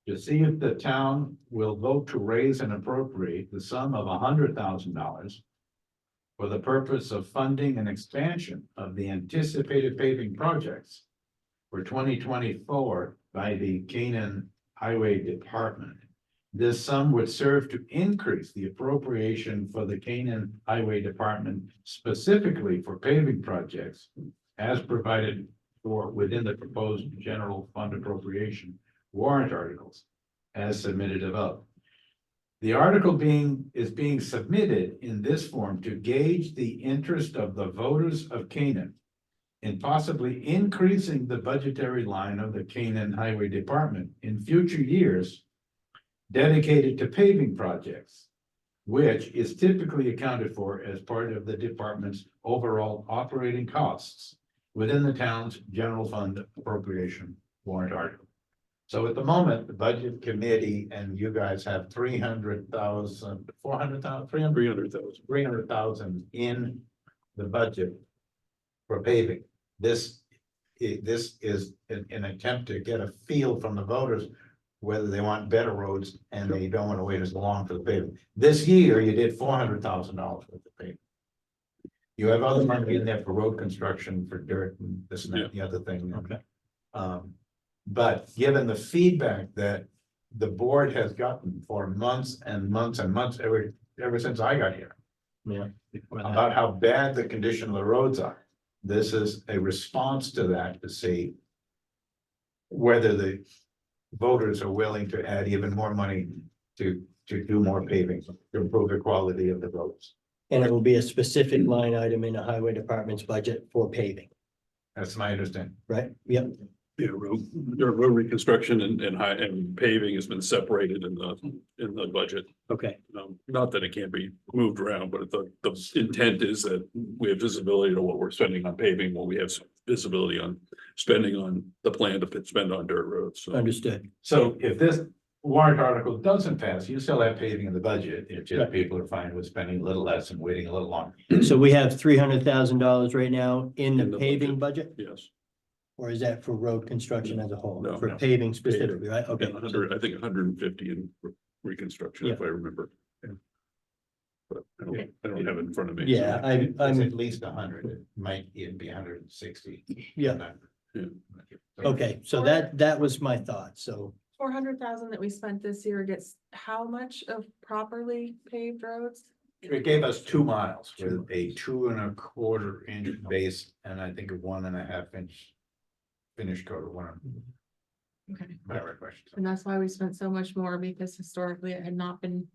To see if the town will vote to raise and appropriate the sum of $100,000 for the purpose of funding an expansion of the anticipated paving projects for 2024 by the Canaan Highway Department. This sum would serve to increase the appropriation for the Canaan Highway Department specifically for paving projects as provided for within the proposed general fund appropriation warrant articles as submitted above. The article is being submitted in this form to gauge the interest of the voters of Canaan in possibly increasing the budgetary line of the Canaan Highway Department in future years dedicated to paving projects, which is typically accounted for as part of the department's overall operating costs within the town's general fund appropriation warrant article. So at the moment, the budget committee and you guys have 300,000, 400,000, 300,000 in the budget for paving. This is an attempt to get a feel from the voters whether they want better roads and they don't want to wait as long for the paving. This year, you did $400,000 worth of paving. You have other money in there for road construction, for dirt and this and that, the other thing. Okay. But given the feedback that the board has gotten for months and months and months, ever since I got here, yeah. about how bad the condition of the roads are. This is a response to that to see whether the voters are willing to add even more money to do more paving, to improve the quality of the roads. And it will be a specific line item in the highway department's budget for paving, That's my understanding. right? Yep, Yeah, road reconstruction and paving has been separated in the budget. okay, Not that it can't be moved around, but the intent is that we have visibility to what we're spending on paving when we have visibility on spending on the plan to spend on dirt roads, so. Understood. So if this warrant article doesn't pass, you still have paving in the budget. It's just Right. people are fine with spending a little less and waiting a little longer. So we have $300,000 right now in In the the paving budget, Yes, or is that for road construction as a whole? No, For no. paving specifically, right? okay, Okay. I think 150 in reconstruction, if I remember. Yeah. But I don't have it in front of me. so- Yeah, It's I'm, at least 100, it might even be 160. yeah, okay, so that was my thought, so. 400,000 that we spent this year gets how much of properly paved roads? It gave us 2 miles with a 2.25 inch base and I think a 1.5 inch finish coat or one, Okay. my recollection. And that's why we spent so much more, because historically it had not been,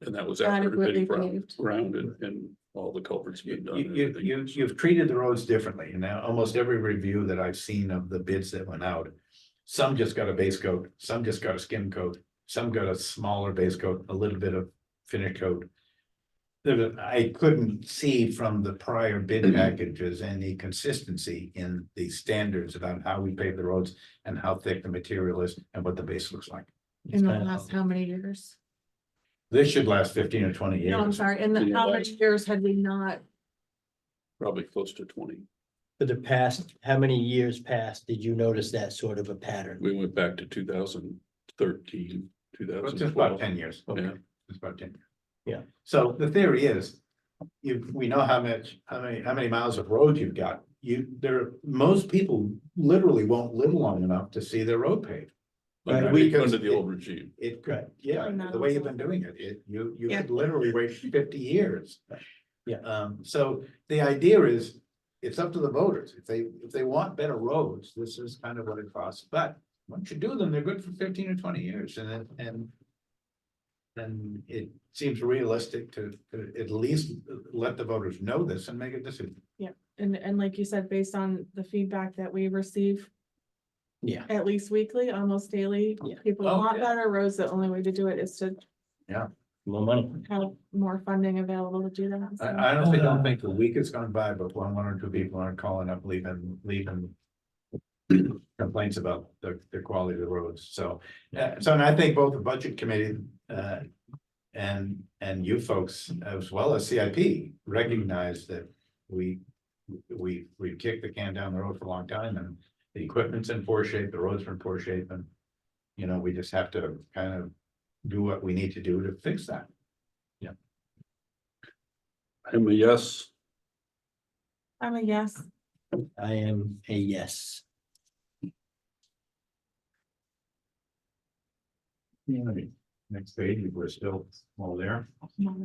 And that was after Adequately it had been paved. grounded and all the culverts been done. and everything. You've treated the roads differently. And now almost every review that I've seen of the bids that went out. Some just got a base coat, some just got a skim coat, some got a smaller base coat, a little bit of finish coat. I couldn't see from the prior bid packages any consistency in the standards about how we pave the roads and how thick the material is and what the base looks like. in the kinda- last how many years? This should last 15 or 20 years. No, I'm sorry, in the, In the how many last- years had we not? Probably close to 20. For the past, how many years past did you notice that sort of a pattern? We went back to 2013, Well, it's 2012. just about 10 years. Yeah. It's about 10. Yeah. So the theory is, we know how many miles of road you've got. Most people literally won't live long enough to see their road paved. Right, Under because under the old regime. Right, yeah, And that the way you've also- been doing it, you Yeah. could literally wait 50 years. Yeah. So the idea is, it's up to the voters. If they want better roads, this is kind of what it costs. But once you do them, they're good for 15 or 20 years and then it seems realistic to at least let the voters know this and make a decision. And like you said, based on the feedback that we receive Yeah, at least weekly, almost daily, Yeah. people Oh, want yeah. better roads. The only way to do it is to more money. have more funding available to do that. so. I honestly don't think a week has gone by before one or two people aren't calling up, leaving complaints about the quality of the roads. So, and I think both the budget committee, and you folks, as well as CIP, recognize that we've kicked the can down the road for a long time and the equipment's in poor shape, the roads are in poor shape, and we just have to kind of do what we need to do to fix that. I'm a yes. I'm a yes. I am a yes. Next page, we're still all there.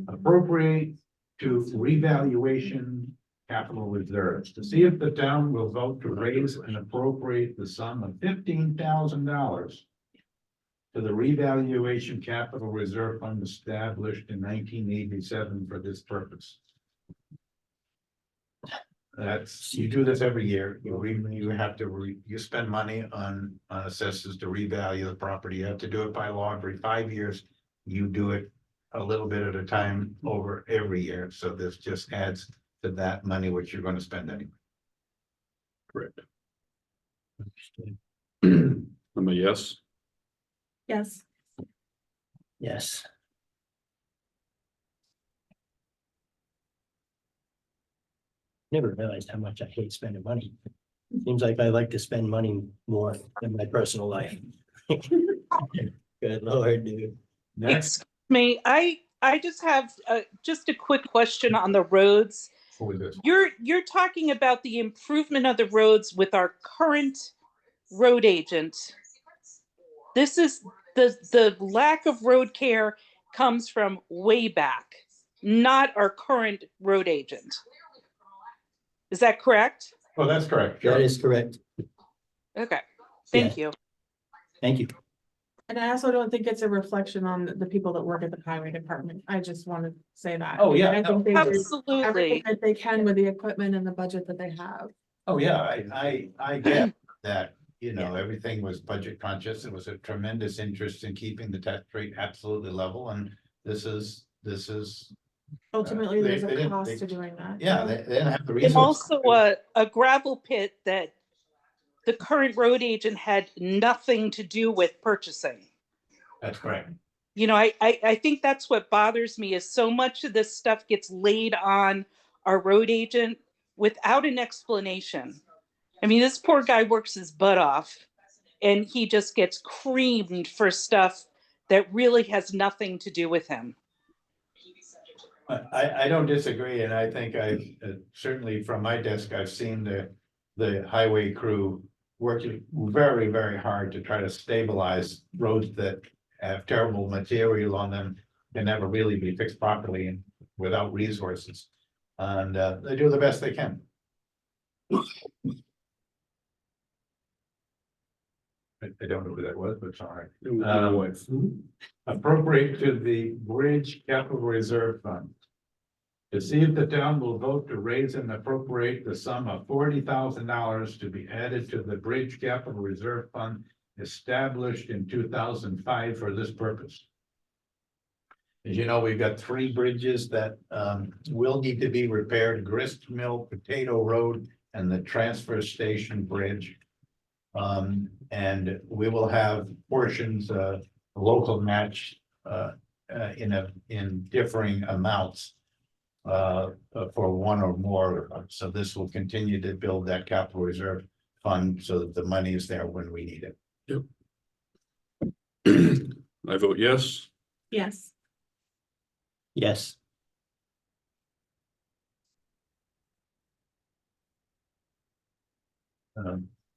Appropriate to revaluation capital reserves to see if the town will vote to raise and appropriate the sum of $15,000 to the revaluation capital reserve fund established in 1987 for this purpose. You do this every year. You spend money on assessors to revalue the property. You have to do it by law every 5 years. You do it a little bit at a time over every year. So this just adds to that money which you're going to spend anyway. Correct. Understood. I'm a yes. Yes. Yes. Never realized how much I hate spending money. Seems like I like to spend money more than my personal life. Good Lord, dude. Next, Excuse me, I just have just a quick question on the roads. who is this? You're talking about the improvement of the roads with our current road agent. This is the lack of road care comes from way back, not our current road agent. Is that correct? Oh, that's correct. That is correct. Okay, thank you. Thank you. And I also don't think it's a reflection on the people that work at the highway department. I just want to say that. Oh, yeah, I think they do Absolutely. everything that they can with the equipment and the budget that they have. Oh, yeah, I get that, everything was budget conscious. It was a tremendous interest in keeping the tax rate absolutely level, and this is Ultimately, they- there's they a didn't- cost they- to doing that. Yeah, they didn't have the And resources. also a gravel pit that the current road agent had nothing to do with purchasing. That's correct. You know, I think that's what bothers me is so much of this stuff gets laid on our road agent without an explanation. I mean, this poor guy works his butt off and he just gets creamed for stuff that really has nothing to do with him. I don't disagree, and I think certainly from my desk, I've seen the highway crew working very, very hard to try to stabilize roads that have terrible material on them, can never really be fixed properly and without resources. And they do the best they can. I don't know who that was, but sorry. Appropriate to the Bridge Capital Reserve Fund. To see if the town will vote to raise and appropriate the sum of $40,000 to be added to the Bridge Capital Reserve Fund established in 2005 for this purpose. As you know, we've got 3 bridges that will need to be repaired: Grist Mill, Potato Road, and the Transfer Station Bridge. And we will have portions local match in differing amounts for one or more. So this will continue to build that capital reserve fund so that the money is there when we need it. I vote yes. Yes. Yes.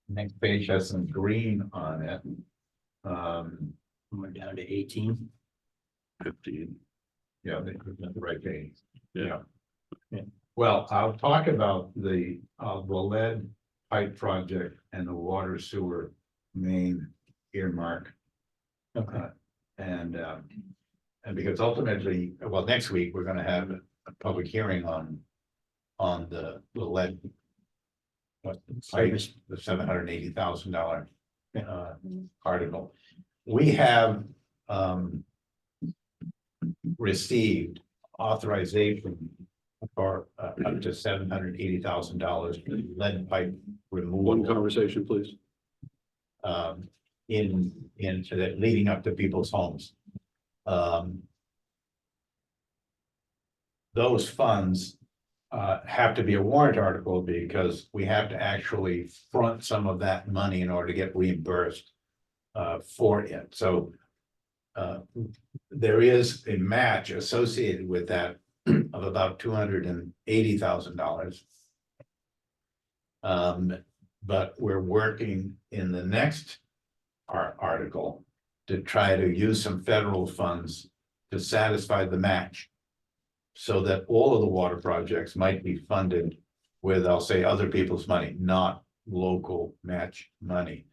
Next page has some green on it. We're down to 18. 15. Yeah, they put the right page. Yeah. Well, I'll talk about the lead pipe project and the water sewer main earmark. Okay. And because ultimately, well, next week, we're gonna have a public hearing on the lead. What, pipes, the $780,000 article. We have received authorization for up to $780,000 lead pipe removal. One conversation, please. Into that leading up to people's homes. Those funds have to be a warrant article because we have to actually front some of that money in order to get reimbursed for it. So there is a match associated with that of about $280,000. But we're working in the next article to try to use some federal funds to satisfy the match. So that all of the water projects might be funded with, I'll say, other people's money, not local match money.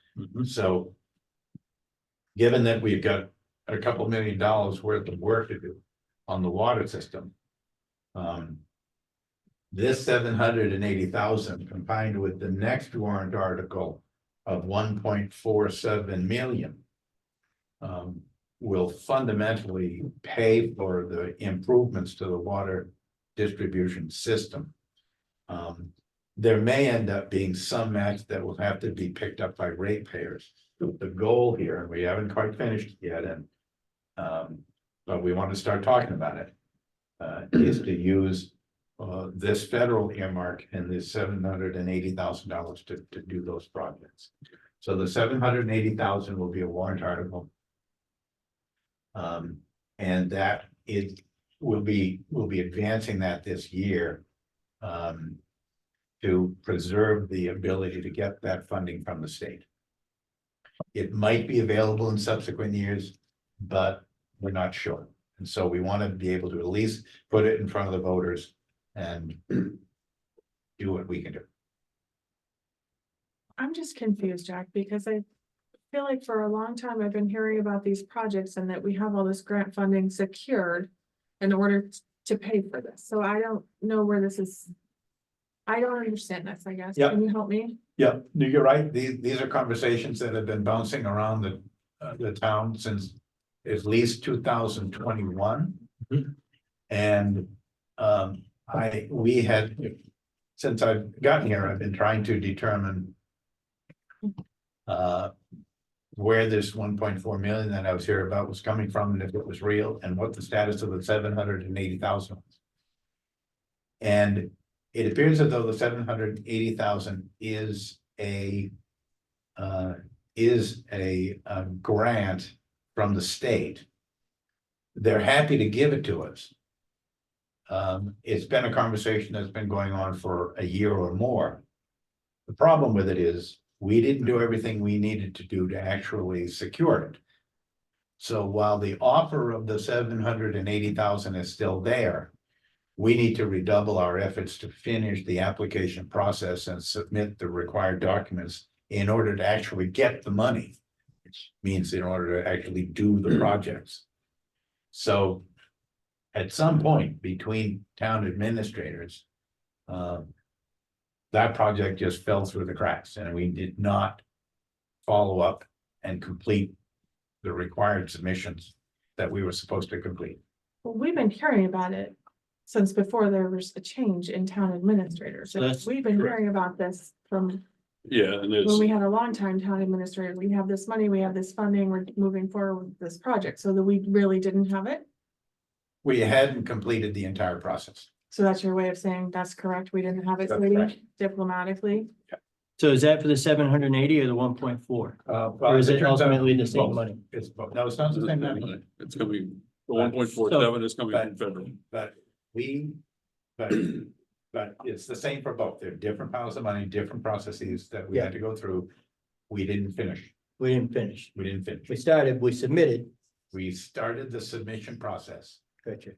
So given that we've got a couple $1 million worth of work to do on the water system, this 780,000 combined with the next warrant article of 1.47 million will fundamentally pay for the improvements to the water distribution system. There may end up being some match that will have to be picked up by ratepayers. The goal here, and we haven't quite finished yet, and but we want to start talking about it, is to use this federal earmark and this $780,000 to do those projects. So the 780,000 will be a warrant article. And that it will be advancing that this year to preserve the ability to get that funding from the state. It might be available in subsequent years, but we're not sure. And so we want to be able to at least put it in front of the voters and do what we can do. I'm just confused, Jack, because I feel like for a long time I've been hearing about these projects and that we have all this grant funding secured in order to pay for this. So I don't know where this is. I don't understand this, I guess. Yep. Can you help me? Yeah, you're right. These are conversations that have been bouncing around the town since at least 2021. And we had, since I've gotten here, I've been trying to determine. Where this 1.4 million that I was here about was coming from, and if it was real, and what the status of the 780,000 was. And it appears as though the 780,000 is a grant from the state. They're happy to give it to us. It's been a conversation that's been going on for a year or more. The problem with it is we didn't do everything we needed to do to actually secure it. So while the offer of the 780,000 is still there, we need to redouble our efforts to finish the application process and submit the required documents in order to actually get the money, which means in order to actually do the projects. So at some point between town administrators, that project just fell through the cracks, and we did not follow up and complete the required submissions that we were supposed to complete. Well, we've been hearing about it since before there was a change in town administrators. So that's We've been correct. hearing about this from Yeah, and when there's, we had a long time town administrator. We have this money, we have this funding, we're moving forward with this project, so that we really didn't have it. We hadn't completed the entire process. So that's your way of saying that's correct. We didn't have it That's waiting correct. diplomatically. So is that for the 780 or the 1.4? Or Or is it ultimately the same money? It's both. No, it's not the same money. it's coming, the 1.47 is coming from federal. But but it's the same for both. They're different piles of money, different processes that we had to go through. We didn't finish. We didn't finish. We didn't finish. We started, we submitted. We started the submission process. Gotcha.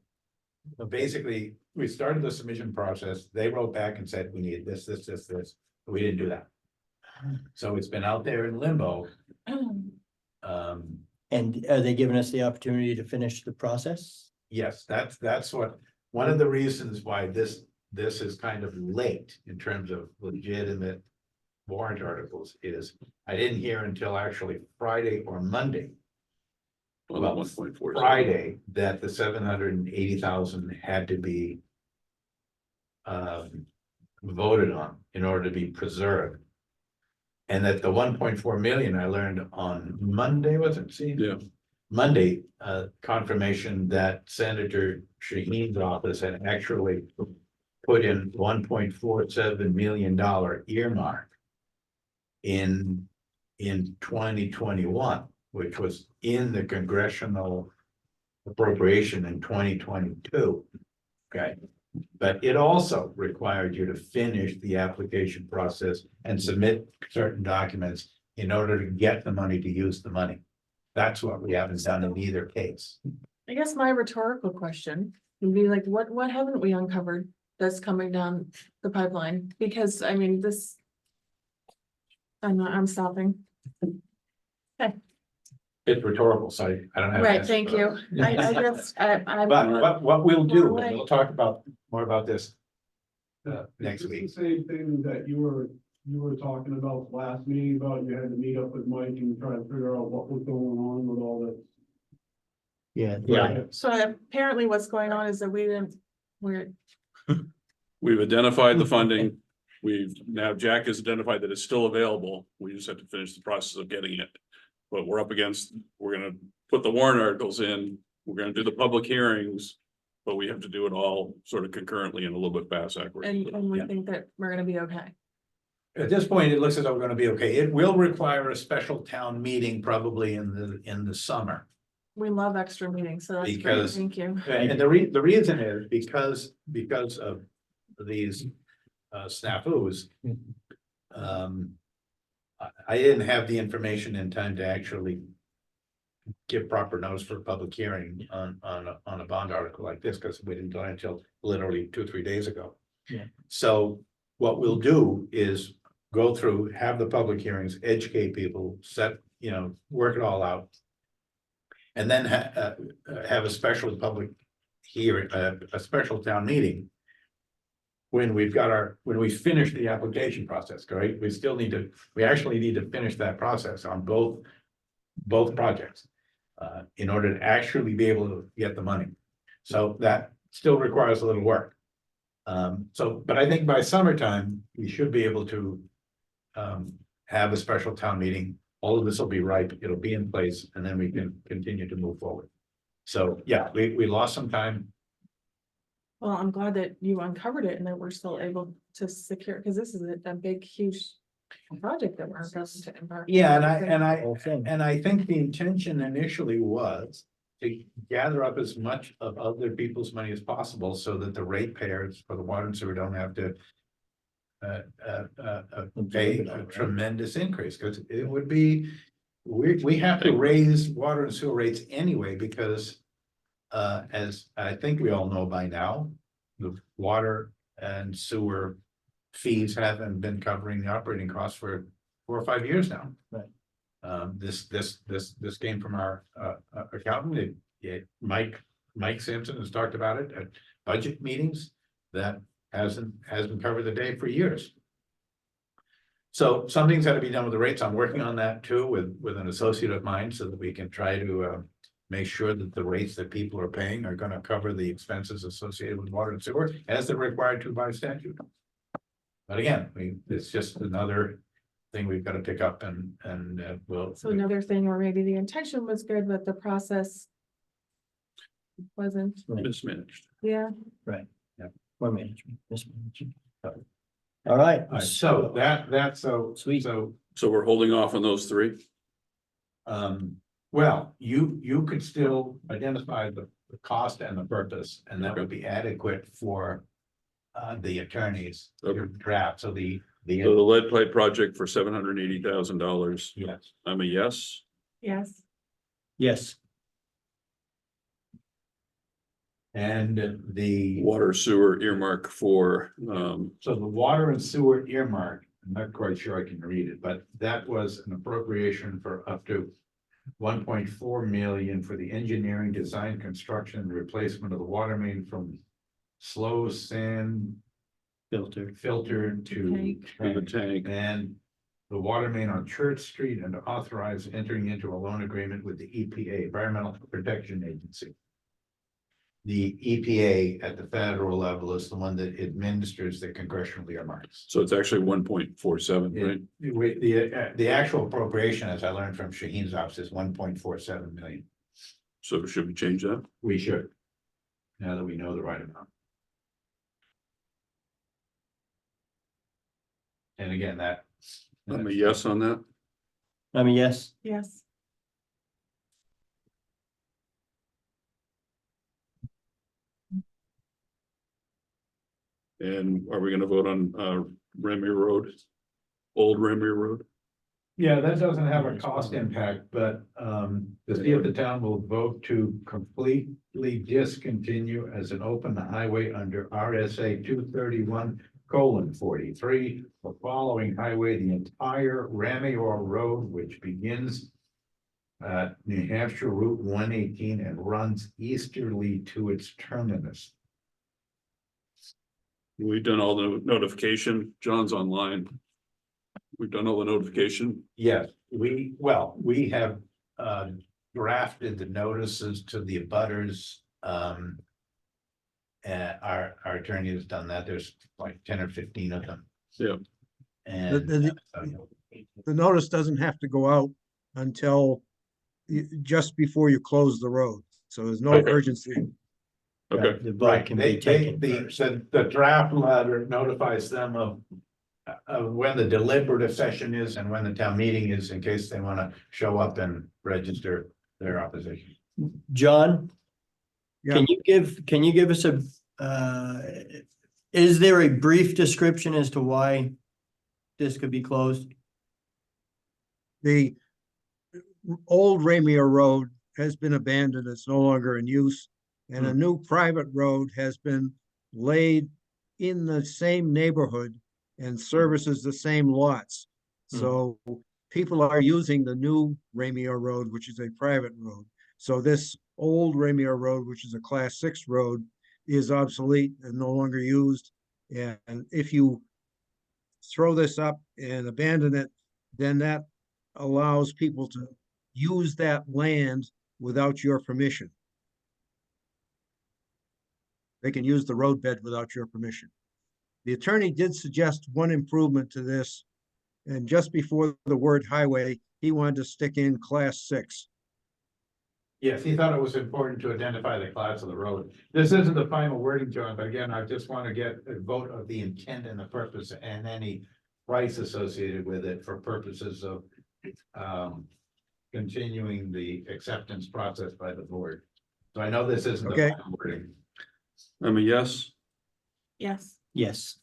So basically, we started the submission process. They wrote back and said, we need this. We didn't do that. So it's been out there in limbo. And are they giving us the opportunity to finish the process? Yes, that's what, one of the reasons why this is kind of late in terms of legitimate warrant articles is I didn't hear until actually Friday or Monday. Well, Well, 1.47. Friday, that the 780,000 had to be voted on in order to be preserved. And that the 1.4 million I learned on Monday, was it? See? Yeah. Monday, confirmation that Senator Shaheen's office had actually put in $1.47 million earmark in 2021, which was in the congressional appropriation in 2022. Okay, but it also required you to finish the application process and submit certain documents in order to get the money to use the money. That's what we haven't done in either case. I guess my rhetorical question would be like, what haven't we uncovered that's coming down the pipeline? Because I mean, this. I'm stopping. It's rhetorical, so I don't have. an Right, answer thank for you. that. I just, I'm. But what we'll do, Well, and we'll talk about more about this next Is this week. the same thing that you were talking about last meeting about you had to meet up with Mike and try to figure out what was going on with all this? Yeah. So apparently what's going on is that We've identified the funding. Now Jack has identified that it's still available. We just have to finish the process of getting it. But we're gonna put the warrant articles in, we're gonna do the public hearings, but we have to do it all sort of concurrently and a little bit fast backwards. and we Yeah. think that we're gonna be okay. At this point, it looks as though we're gonna be okay. It will require a special town meeting probably in the summer. We love extra meetings, so that's great, Because- thank you. And the reason is because of these snafus. I didn't have the information in time to actually give proper notice for a public hearing on a bond article like this, because we didn't do it until literally 2 or 3 days ago. Yeah. So what we'll do is go through, have the public hearings, educate people, work it all out. And then have a special public hearing, a special town meeting. When we finish the application process, right? We actually need to finish that process on both projects. In order to actually be able to get the money. So still requires a little work. So, but I think by summertime, we should be able to have a special town meeting. All of this will be ripe, it'll be in place, and then we can continue to move forward. So, yeah, we lost some time. Well, I'm glad that you uncovered it and that we're still able to secure, because this is a big, huge project that we're going to embark. Yeah, Whole thing. and I think the intention initially was to gather up as much of other people's money as possible so that the ratepayers for the water and sewer don't have to pay a tremendous increase, because it would be, we have to raise water and sewer rates anyway, because as I think we all know by now, the water and sewer fees haven't been covering the operating costs for 4 or 5 years now. Right. This came from our accountant. Mike Sampson has talked about it at budget meetings. That hasn't covered the day for years. So something's got to be done with the rates. I'm working on that too with an associate of mine, so that we can try to make sure that the rates that people are paying are going to cover the expenses associated with water and sewer as they're required to by statute. But again, it's just another thing we've got to pick up and we'll. So another thing where maybe the intention was good, but the process wasn't, Mismanaged. yeah. Poor management, mismanagement. All right, So that's so Sweet. so. So we're holding off on those three? Well, you could still identify the cost and the purpose, and that would be adequate for the attorneys to draft. So the So the lead pipe project for $780,000. yes. I'm a yes. Yes. yes, And the Water sewer earmark for, so the water and sewer earmark, I'm not quite sure I can read it, but that was an appropriation for up to 1.4 million for the engineering, design, construction, and replacement of the water main from slow sand filter. filter to the tank. and the water main on Church Street, and to authorize entering into a loan agreement with the EPA, Environmental Protection Agency. The EPA at the federal level is the one that administers the congressional earmarks. So it's actually 1.47, right? The actual appropriation, as I learned from Shaheen's office, is 1.47 million. So should we change that? We should. Now that we know the right amount. And again, I'm a yes on that. I mean, yes, Yes. And are we gonna vote on Remy Road? Old Remy Road? Yeah, that doesn't have a cost impact, but to see if the town will vote to completely discontinue as an open highway under RSA 231:43, the following highway, the entire Ramier Road, which begins at New Hampshire Route 118 and runs easterly to its terminus. We've done all the notification. John's online. We've done all the notification. Yes, we have drafted the notices to the abutters. And our attorney has done that. There's like 10 or 15 of them. Yeah. And The notice doesn't have to go out until just before you close the road. So there's no Okay. urgency. Okay, the vote can be taken first. the draft letter notifies them of when the deliberative session is and when the town meeting is, in case they want to show up and register their opposition. John? Yeah. Can you give us is there a brief description as to why this could be closed? The old Ramier Road has been abandoned. It's no longer in use. And a new private road has been laid in the same neighborhood and services the same lots. So people are using the new Ramier Road, which is a private road. So this old Ramier Road, which is a class 6 road, is obsolete and no longer used. And if you throw this up and abandon it, then that allows people to use that land without your permission. they can use the roadbed without your permission. The attorney did suggest one improvement to this, and just before the word highway, he wanted to stick in class 6. Yes, he thought it was important to identify the class of the road. This isn't the final wording, John, but again, I just want to get a vote of the intent and the purpose and any price associated with it for purposes of continuing the acceptance process by the board. So I know this isn't the Okay. final wording. I'm a yes. Yes. Yes.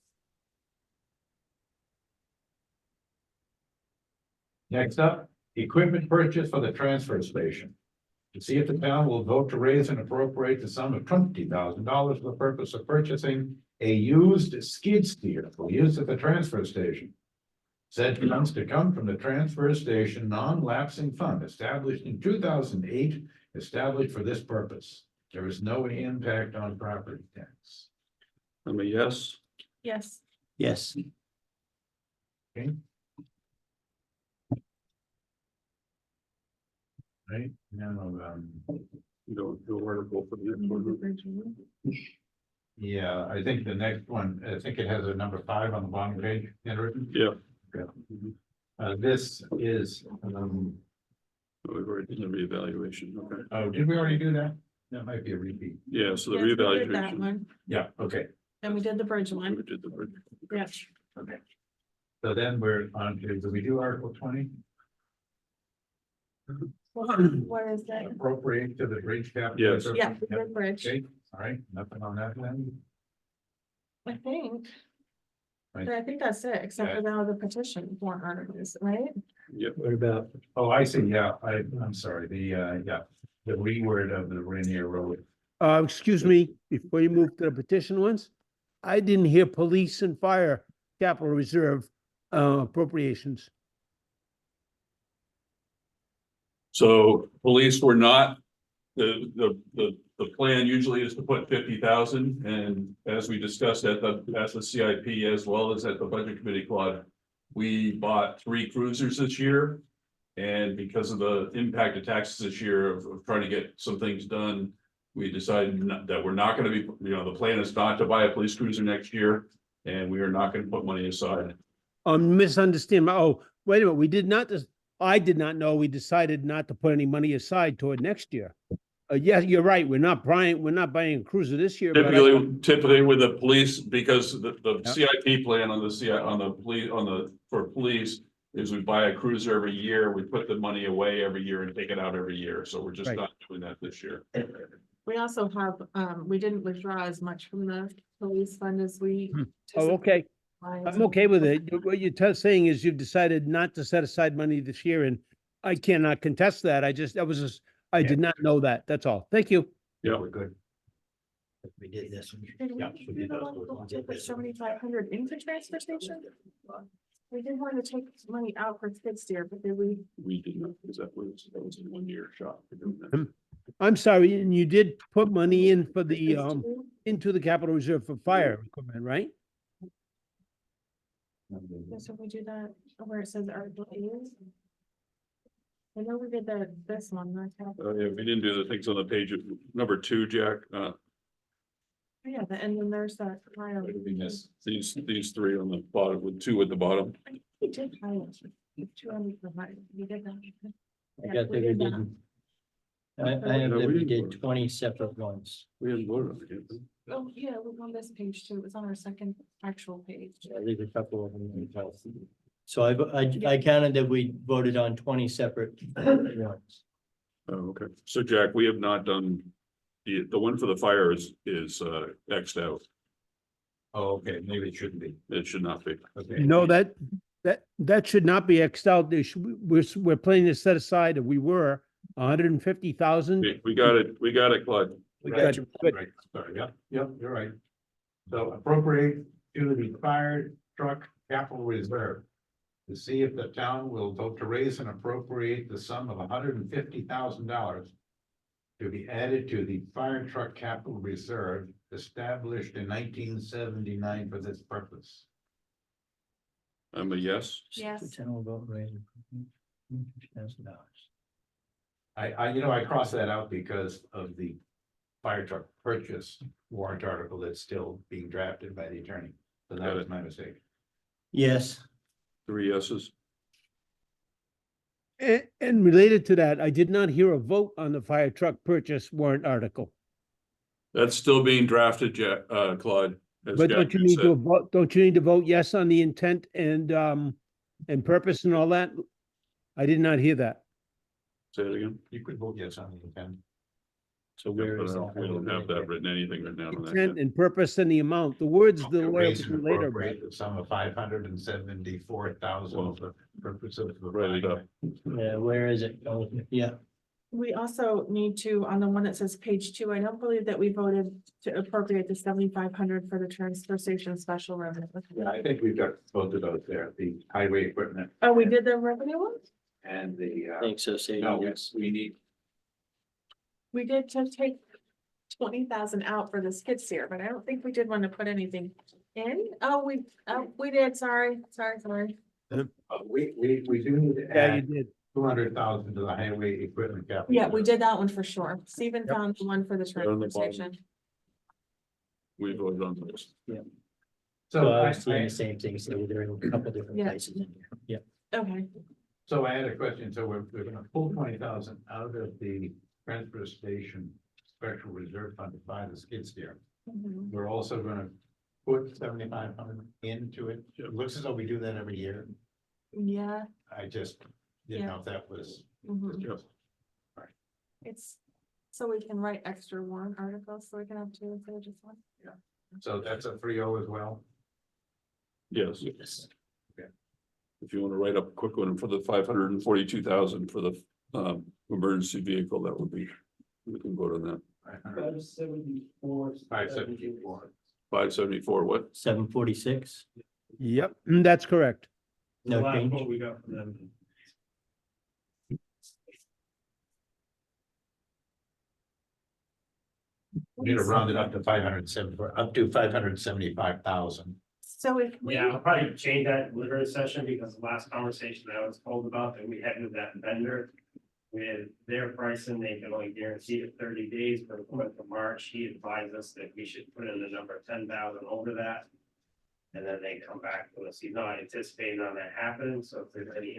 Next up, equipment purchase for the transfer station. To see if the town will vote to raise and appropriate the sum of $20,000 for the purpose of purchasing a used skid steer for use at the transfer station. Said funds to come from the transfer station non-lapsing fund established in 2008, established for this purpose. There is no impact on property tax. I'm a yes. Yes. Yes. Okay. Right, now, No article for the next one. yeah, I think the next one, I think it has a number 5 on the bottom page, handwritten. Yeah. Okay. This is, Oh, we've already done the reevaluation. Okay. oh, did we already do that? That might be a repeat. Yeah, so the Yes, we did that reevaluation. one, Yeah, okay, and we did the bridge We one. did the bridge. Yeah. okay. So then we're on to, do we do Article 20? What is that? Appropriate to the bridge capital? Yes. reserve? Yeah, we did bridge, Okay, all right, nothing on that then? I think. Right. I think that's it, except for now the petition warrant articles, right? What about, Oh, I see, yeah, I'm sorry, the reword of the Rainier Road. Excuse me, before you move to the petition ones, I didn't hear police and fire capital reserve appropriations. So police were not, the plan usually is to put 50,000, and as we discussed at the CIP as well as at the budget committee, Claude, we bought 3 cruisers this year. And because of the impact of taxes this year of trying to get some things done, we decided that we're not gonna be, the plan is not to buy a police cruiser next year. And we are not gonna put money aside. Misunderstand, oh, wait a minute, we did not, I did not know we decided not to put any money aside toward next year. Yeah, you're right, we're not buying a cruiser this year. but I- Typically with the police, because the Yeah. CIP plan on for police is we buy a cruiser every year, we put the money away every year and take it out every year, so we're just Right. not doing that this year. We also have, we didn't withdraw as much from the police fund as we. Oh, okay, anticipated. I'm okay with it. What you're saying is you've decided not to set aside money this year, and I cannot contest that. I did not know that. That's all. Thank you. Yeah. We're good. we did this one. Did we Yeah, we do did the those one ones. to put 7,500 into transfer station? We didn't want to take money out for skid steer, but did we? We did not, because that was a 1-year shot for doing that. I'm sorry, and you did put money in for the, into the capital reserve for fire equipment, right? Yes, if we do that, where it says Article 8. I know we did that, this one, not that. Yeah, we didn't do the things on the page of number 2, Jack. Yeah, and then there's that pile. What did we miss? These 3 on the bottom with 2 at the bottom. We did pile. 200 for mine. We did that. I Yeah, got we that we did that. did. I have No, that we we didn't did vote. 20 separate ones. We hadn't voted on it yet. Oh, yeah, it was on this page too. It was on our second actual page. I leave a couple of them. So I counted that we voted on 20 separate ones. Oh, okay. So Jack, we have not done, the one for the fire is Xed out. Oh, okay, maybe it shouldn't be. It should not be. Okay. No, that should not be Xed out. We're planning to set aside, we were 150,000. We got it, Claude. We Right. got you. Good. Right, sorry, yep, you're right. So appropriate to the fire truck capital reserve. To see if the town will vote to raise and appropriate the sum of $150,000. To be added to the fire truck capital reserve established in 1979 for this purpose. I'm a yes. Yes. The town will vote raise $50,000. I crossed that out because of the fire truck purchase warrant article that's still being drafted by the attorney. So that was my mistake. Yes, 3 yeses. And related to that, I did not hear a vote on the fire truck purchase warrant article. That's still being drafted, Claude. as But don't Jack you had need said. to vote, don't you need to vote yes on the intent and purpose and all that? I did not hear that. Say it again. You could vote yes on the intent. so where But is I don't- that? We don't have that written, anything written down on that. Intent yet. and purpose and the amount. The words the Okay, lawyer raise will and do later. appropriate the sum of $574,000 Well, for purposes of. write it up. Yeah, where is it? Oh, yeah, We also need to, on the one that says page 2, I don't believe that we voted to appropriate the 7,500 for the transfer station special revenue. Yeah, I think we've got both of those there, the highway equipment Oh, we did the revenue one? and the, I think so, say no, yes. we need, We did just take 20,000 out for the skid steer, but I don't think we did want to put anything in. Oh, we did, sorry. we do need to Yeah, you add did. 200,000 to the highway equipment capital. Yeah, we did that one for sure. Stephen Yep. found the one for the They're on the transfer bottom. station. We voted on this. So So I I, was seeing the same thing, so they're in a couple different Yeah. places in here. Yeah. Okay, so I had a question, so we're gonna pull 20,000 out of the transfer station special reserve fund to buy the skid steer. Mhm. We're also gonna put 7,500 into it. It looks as though we do that every year. Yeah. I just didn't know if that was. Mhm. Yes. It's, so we can write extra warrant articles, so we can have 2 instead of just 1. So that's a 3-0 as well. Yes. Yes. If you want to write up a quick one for the 542,000 for the emergency vehicle, that would be, we can vote on that. 574. 574. 574, what? 746, Yep, that's correct. no change. What we got from them. We need to round it up to 574, up to 575,000. So if we, Yeah, I'll probably change that deliberative session because the last conversation I was told about that we had with that vendor. With their pricing, they can only guarantee it 30 days for the month of March. He advised us that we should put in the number 10,000 over that. And then they come back to us. He's not anticipating on that happening, so if there's any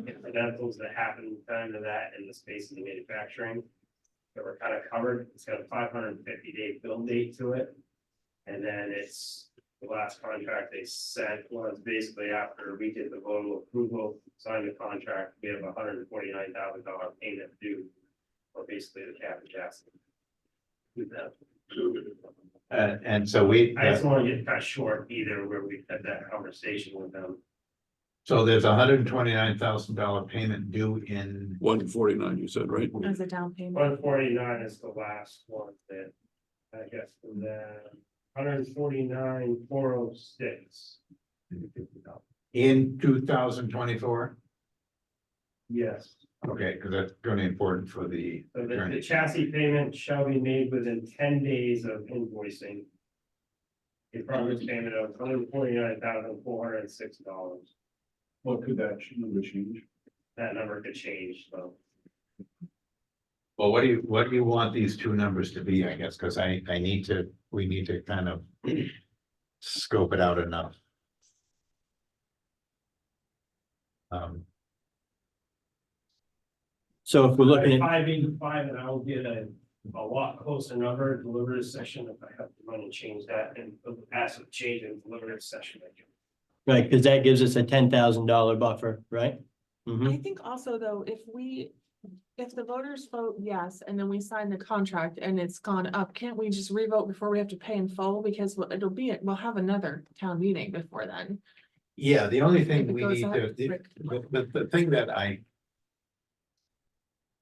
incidentals that happen in time to that in the space of the manufacturing. That we're kind of covered, it's got a 550-day bill date to it. And then it's, the last contract they sent was basically after we did the vote of approval, signed the contract, we have $149,000 payment due. Or basically the cap and gas. With that. And so we, I just want to get cut short either where we had that conversation with them. so there's $129,000 payment due in, 149, you said, right? as a down payment, 149 is the last one that, I guess, and then 149,406. in 2024? Yes. Okay, because that's really important for the So the attorney. chassis payment shall be made within 10 days of invoicing. A progress payment of $149,406. What could that number change? That number could change, so. Well, what do you want these two numbers to be, I guess, because we need to kind of scope it out enough. So if we're looking at, 585, and I'll get a lot closer number, deliberative session, if I have the money to change that, and ask to change in deliberative session. I can. right, because that gives us a $10,000 buffer, right? Mhm. I think also though, if the voters vote yes, and then we sign the contract and it's gone up, can't we just revote before we have to pay in full? Because we'll have another town meeting before then. Yeah, the only thing If it we goes need up, to, the thing that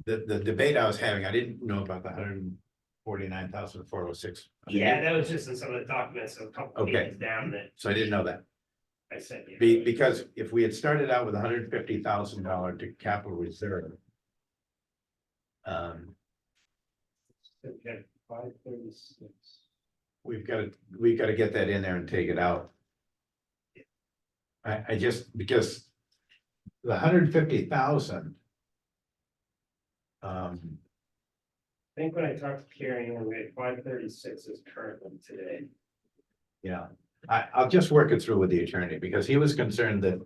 the debate I was having, I didn't know about the 149,406. Yeah, that was just in some of the documents, a couple Okay. pages down that So I didn't know that. I sent you. Because if we had started out with $150,000 to capital reserve. Okay, 536. We've got to get that in there and take it out. I just, because the 150,000. I think when I talked to Carrie, and we had 536 is currently today. Yeah, I'll just work it through with the attorney because he was concerned that.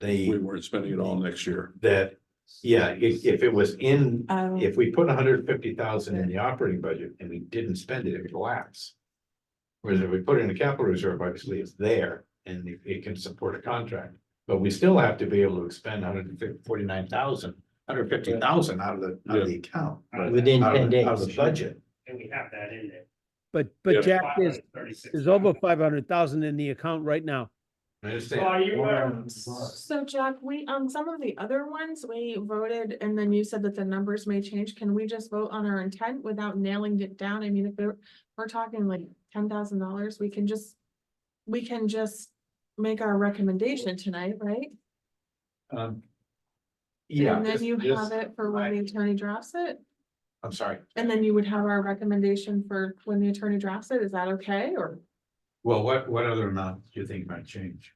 We They, weren't spending it all next year. that, yeah, if it was in, Oh. if we put 150,000 in the operating budget and we didn't spend it, it would lapse. Whereas if we put it in the capital reserve, obviously it's there and it can support a contract. But we still have to be able to expend 149,000, 150,000 out of the account. Within Out 10 of days. the budget. And we have that in there. But Yeah. Jack, there's 536. over 500,000 in the account right now. I understand. Well, you were, So Jack, we, on some of the other ones, we voted and then you said that the numbers may change. Can we just vote on our intent without nailing it down? I mean, if we're talking like $10,000, we can just make our recommendation tonight, right? Yeah. And then this- you this- have it for when the attorney drafts it? I'm sorry. And then you would have our recommendation for when the attorney drafts it? Is that okay, or? Well, what other amount do you think might change?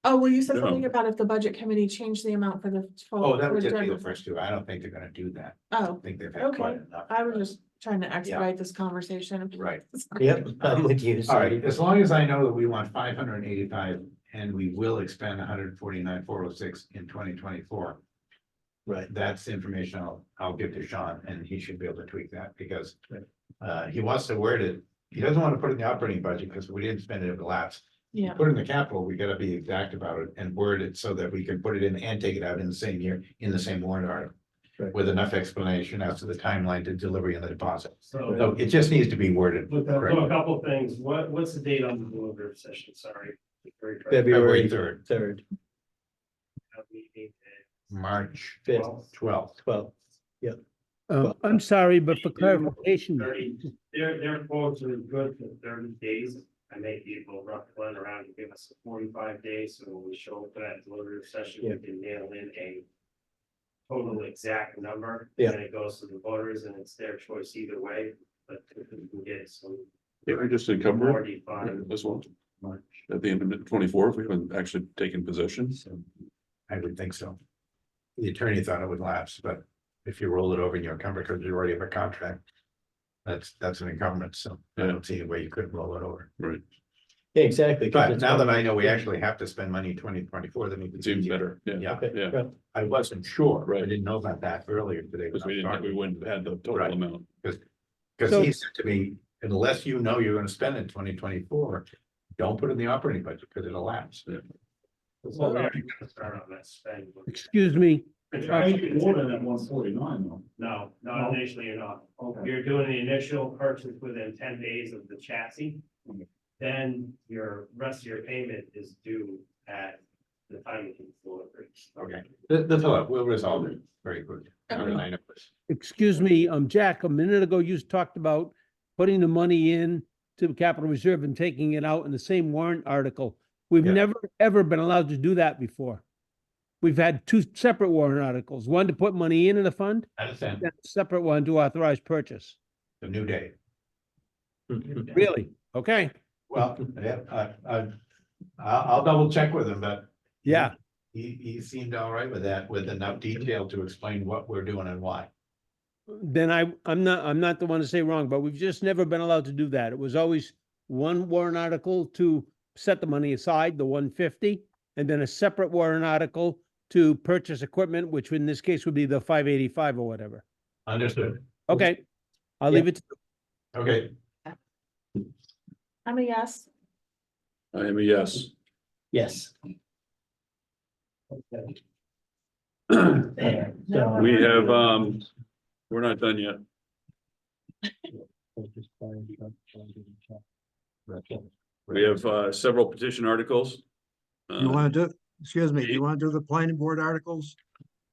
Oh, well, you said No. something about if the budget committee changed the amount for the. Oh, that for would just be the general- first two. I don't think they're gonna do that. Oh, I think they've had quite okay. enough. I was just trying to expedite this conversation. Right. Yep, I'm with you. All right, as long as I know that we want 585 and we will expend 149,406 in 2024. Right. That's information I'll give to Sean and he should be able to tweak that because. He wants to word it, he doesn't want to put it in the operating budget because we didn't spend it, it lapsed. Yeah, Put it in the capital, we gotta be exact about it and word it so that we can put it in and take it out in the same year, in the same warrant article. Right. With enough explanation as to the timeline to delivery and the deposit. so, So it just needs to be worded so a correctly. couple things. What's the date on the deliberative session? Sorry. February 3rd. 3rd, March 5th, 12th. 12th. I'm sorry, but for clarification, 30, their quotes are good for 30 days. I may be able to rough one around and give us 45 days, so when we show up for that deliberative session, we can nail in a total exact number. Yeah. And it goes to the voters and it's their choice either way, but if we can get some Yeah, we just encumber more it defined. as well. At the end of the 24th, we haven't actually taken possession. I would think so. The attorney thought it would lapse, but if you roll it over in your encumber, because you already have a contract. That's an encumbrance, so I don't see a way you could roll it over. Right. Yeah, exactly. 'cause But it's now that all- I know we actually have to spend money in 2024, then It seems better. Yeah. Yeah, Okay, Yeah. right. I wasn't sure, I Right. didn't know about that earlier today. Because we wouldn't have had the total Right. amount. Because So- he said to me, unless you know you're gonna spend it in 2024, don't put it in the operating budget because it'll lapse. Yeah. Well, we're already gonna start on that spend. excuse me, More than that 149 though. No, not initially, you're not. Okay. You're doing the initial purchase within 10 days of the chassis. Then your rest of your payment is due at the time of the delivery. Okay, that's all, we'll resolve it very quickly. Okay. I know this. excuse me, Jack, a minute ago you talked about putting the money in to the capital reserve and taking it out in the same warrant article. We've Yeah. never, ever been allowed to do that before. We've had two separate warrant articles, one to put money in a fund, I understand, and a separate one to authorize purchase. the new day. Really? Okay, Well, yeah, I'll double check with him, but. yeah. He seemed all right with that, with enough detail to explain what we're doing and why. Then I'm not the one to say wrong, but we've just never been allowed to do that. It was always one warrant article to set the money aside, the 150, and then a separate warrant article to purchase equipment, which in this case would be the 585 or whatever. Understood. Okay, I'll leave it. Okay, I'm a yes. I am a yes. Yes. There. No, We have, we're not done yet. We have several petition articles. You want to do, excuse me, do you want to do the planning board articles?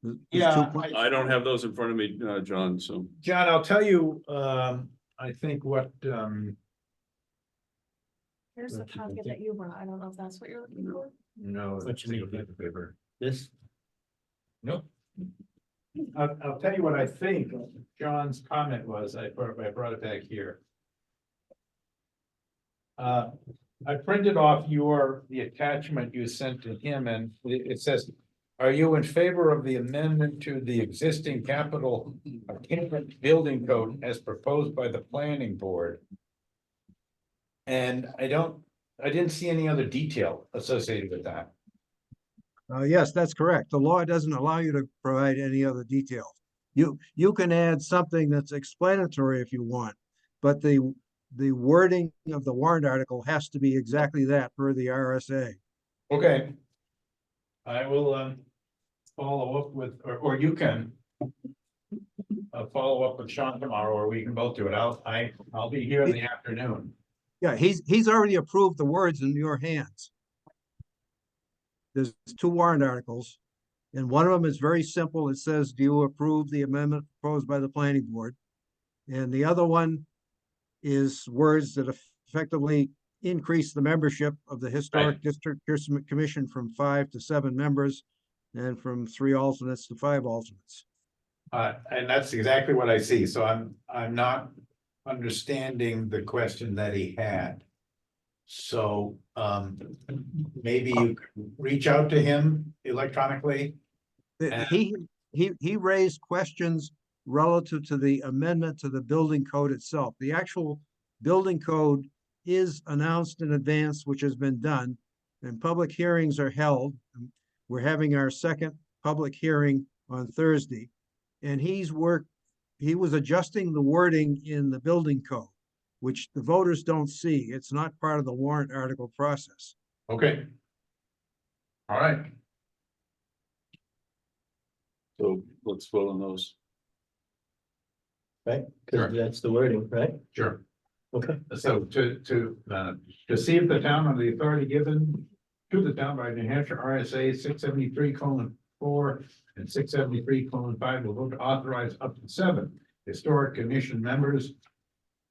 There's Yeah, two pla- I don't have those in front of me, John, so. John, I'll tell you, I think what, Here's the copy that you brought. I don't know if that's what you're looking for. no. What you single mean? piece of paper. This, Nope. I'll tell you what I think John's comment was, I brought it back here. I printed off the attachment you sent to him and it says, Are you in favor of the amendment to the existing capital improvement building code as proposed by the planning board? And I didn't see any other detail associated with that. Yes, that's correct. The law doesn't allow you to provide any other details. You can add something that's explanatory if you want, but the wording of the warrant article has to be exactly that per the RSA. Okay. I will, follow up with, or you can. Follow up with Sean tomorrow, or we can both do it. I'll be here in the afternoon. Yeah, he's already approved the words in your hands. There's 2 warrant articles, and one of them is very simple. It says, do you approve the amendment proposed by the planning board? And the other one is words that effectively increase the membership of the Historic District Commission from 5 to 7 members and from 3 alternates to 5 alternates. And that's exactly what I see. So I'm not understanding the question that he had. So, maybe you can reach out to him electronically. He raised questions relative to the amendment to the building code itself. The actual building code is announced in advance, which has been done, and public hearings are held. We're having our second public hearing on Thursday, and he was adjusting the wording in the building code, which the voters don't see. It's not part of the warrant article process. Okay. All right. So let's vote on those. Right? Sure. Because that's the wording, right? Sure. Okay. So to see if the town on the authority given to the town by New Hampshire RSA 673:4 and 673:5 will vote to authorize up to 7 historic commission members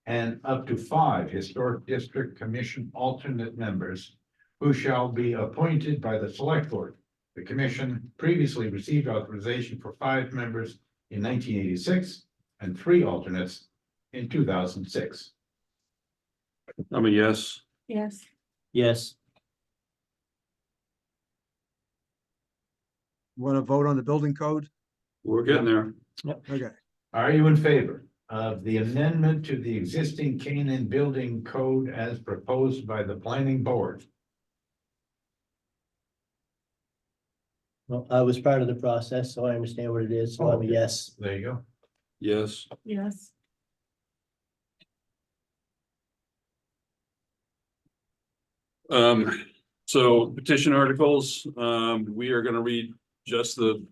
and up to 5 historic district commission alternate members who shall be appointed by the select board. The commission previously received authorization for 5 members in 1986 and 3 alternates in 2006. I'm a yes. Yes. Yes. Want to vote on the building code? We're getting there. Okay. Are you in favor of the amendment to the existing Canaan building code as proposed by the planning board? Well, I was part of the process, so I understand what it is. So I'm a yes. There you go. Yes. Yes. So petition articles, we are gonna read just the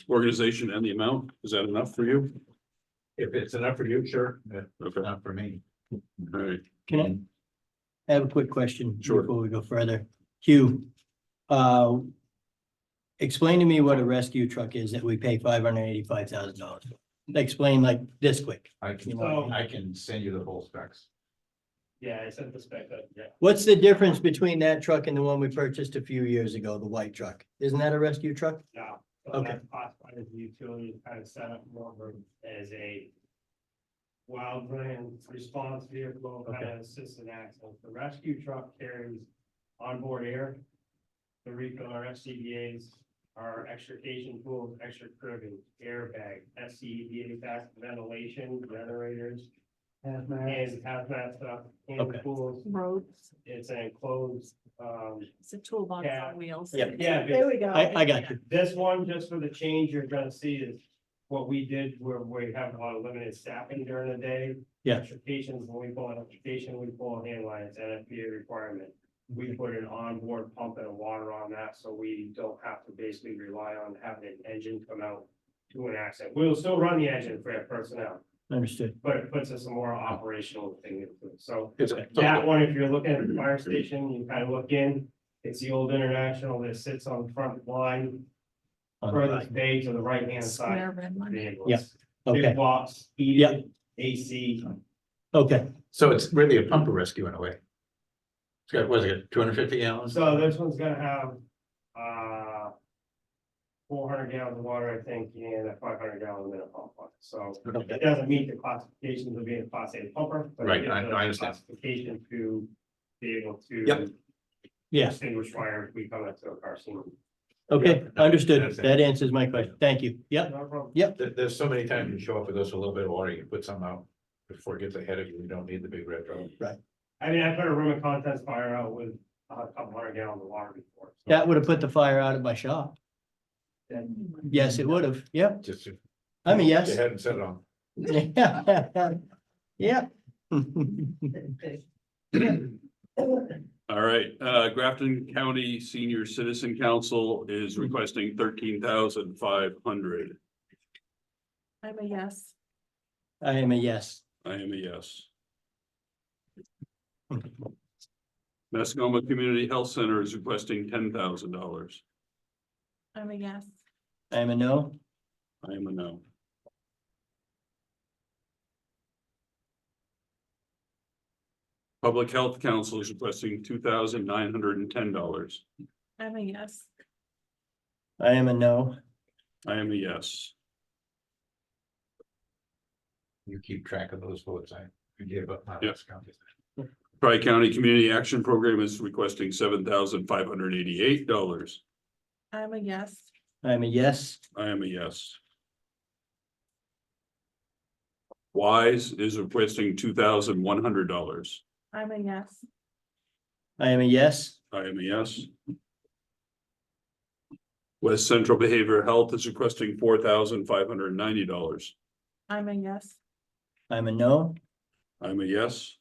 organization and the amount. Is that enough for you? If it's enough for you, sure. Okay, all Not for me. right. Can I have a quick question? Sure. Before we go further. Hugh, explain to me what a rescue truck is that we pay $585,000. Explain like this quick. I can send you the whole specs. Yeah, I sent the spec up, yeah. What's the difference between that truck and the one we purchased a few years ago, the white truck? Isn't that a rescue truck? No. Okay. That's classified as a utility, kind of set up more as a wildland response vehicle, kind of assistant accident. The rescue truck carries onboard air. The refill our FCBA's, our extrication tools, extra cribbing, airbag, SCBA fast ventilation, generators. And hazmat stuff, hand Okay. tools. Roads. It's an enclosed, It's a toolbox Yeah. on wheels. Yeah. yeah. There we go. I got you. This one, just for the change you're gonna see is what we did where we have a lot of limited staffing during the day. Yeah. Extrications, when we pull an extrication, we pull a hand line, it's NFPA requirement. We put an onboard pump and a water on that, so we don't have to basically rely on having an engine come out to an accident. We'll still run the engine for our personnel, Understood. but it puts us a more operational thing into it. So It's that one, if you're looking at the fire station, you kind of look in, it's the old International that sits on the front line. On the Furthest right. bay to the right hand Square side. red line. Yeah. Okay. Big box, heated, AC. Okay. So it's really a pumper rescue in a way. It's got, what is it, 250 gallons? So this one's gonna have, 400 gallons of water, I think, and a 500 gallon minute pump on it. So Okay. it doesn't meet the classifications of being a class A pumper. but it Right, gives I us understand. Classification to be able to. Yeah. Extinguish fire if we come up to a car scene. Okay, Yeah, understood. that's it. That answers my question. Thank you. Yep, No problem. yep. There's so many times you show up with us a little bit of water, you put some out before it gets ahead of you. You don't need the big red drum. I mean, I put a room of contents fire out with a couple hundred gallons of water before. so. That would have put the fire out of my shop. Yes, it would have. Yep. Just if I'm a you yes. hadn't set it on. Yeah. All right, Grafton County Senior Citizen Council is requesting 13,500. I'm a yes. I am a yes. I am a yes. Mascoma Community Health Center is requesting $10,000. I'm a yes. I am a no. I am a no. Public Health Council is requesting $2,910. I'm a yes. I am a no. I am a yes. You keep track of those votes. I gave up my Yep. last count. Tri-County Community Action Program is requesting $7,588. I'm a yes. I am a yes. I am a yes. Wise is requesting $2,100. I'm a yes. I am a yes. I am a yes. West Central Behavioral Health is requesting $4,590. I'm a yes. I'm a no. I'm a yes.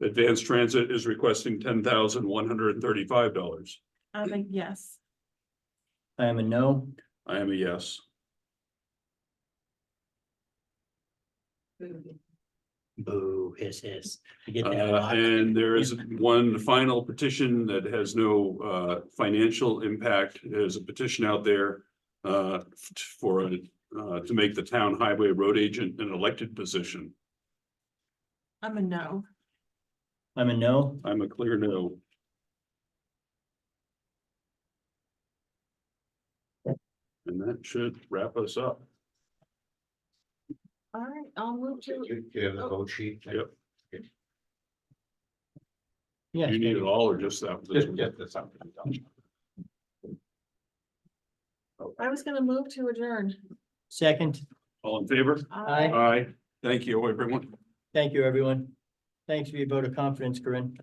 Advanced Transit is requesting $10,135. I'm a yes. I am a no. I am a yes. Boo, hiss. You get that a lot. And there is one final petition that has no financial impact. There's a petition out there for to make the town highway road agent an elected position. I'm a no. I'm a no. I'm a clear no. And that should wrap us up. All right, I'll move to, Do you have the vote sheet? Yep. Yes. You need it all or just that? Just the something. I was gonna move to adjourn. Second. All in favor? Aye. Aye. Thank you, everyone. Thank you, everyone. Thanks for your vote of confidence, Corinne.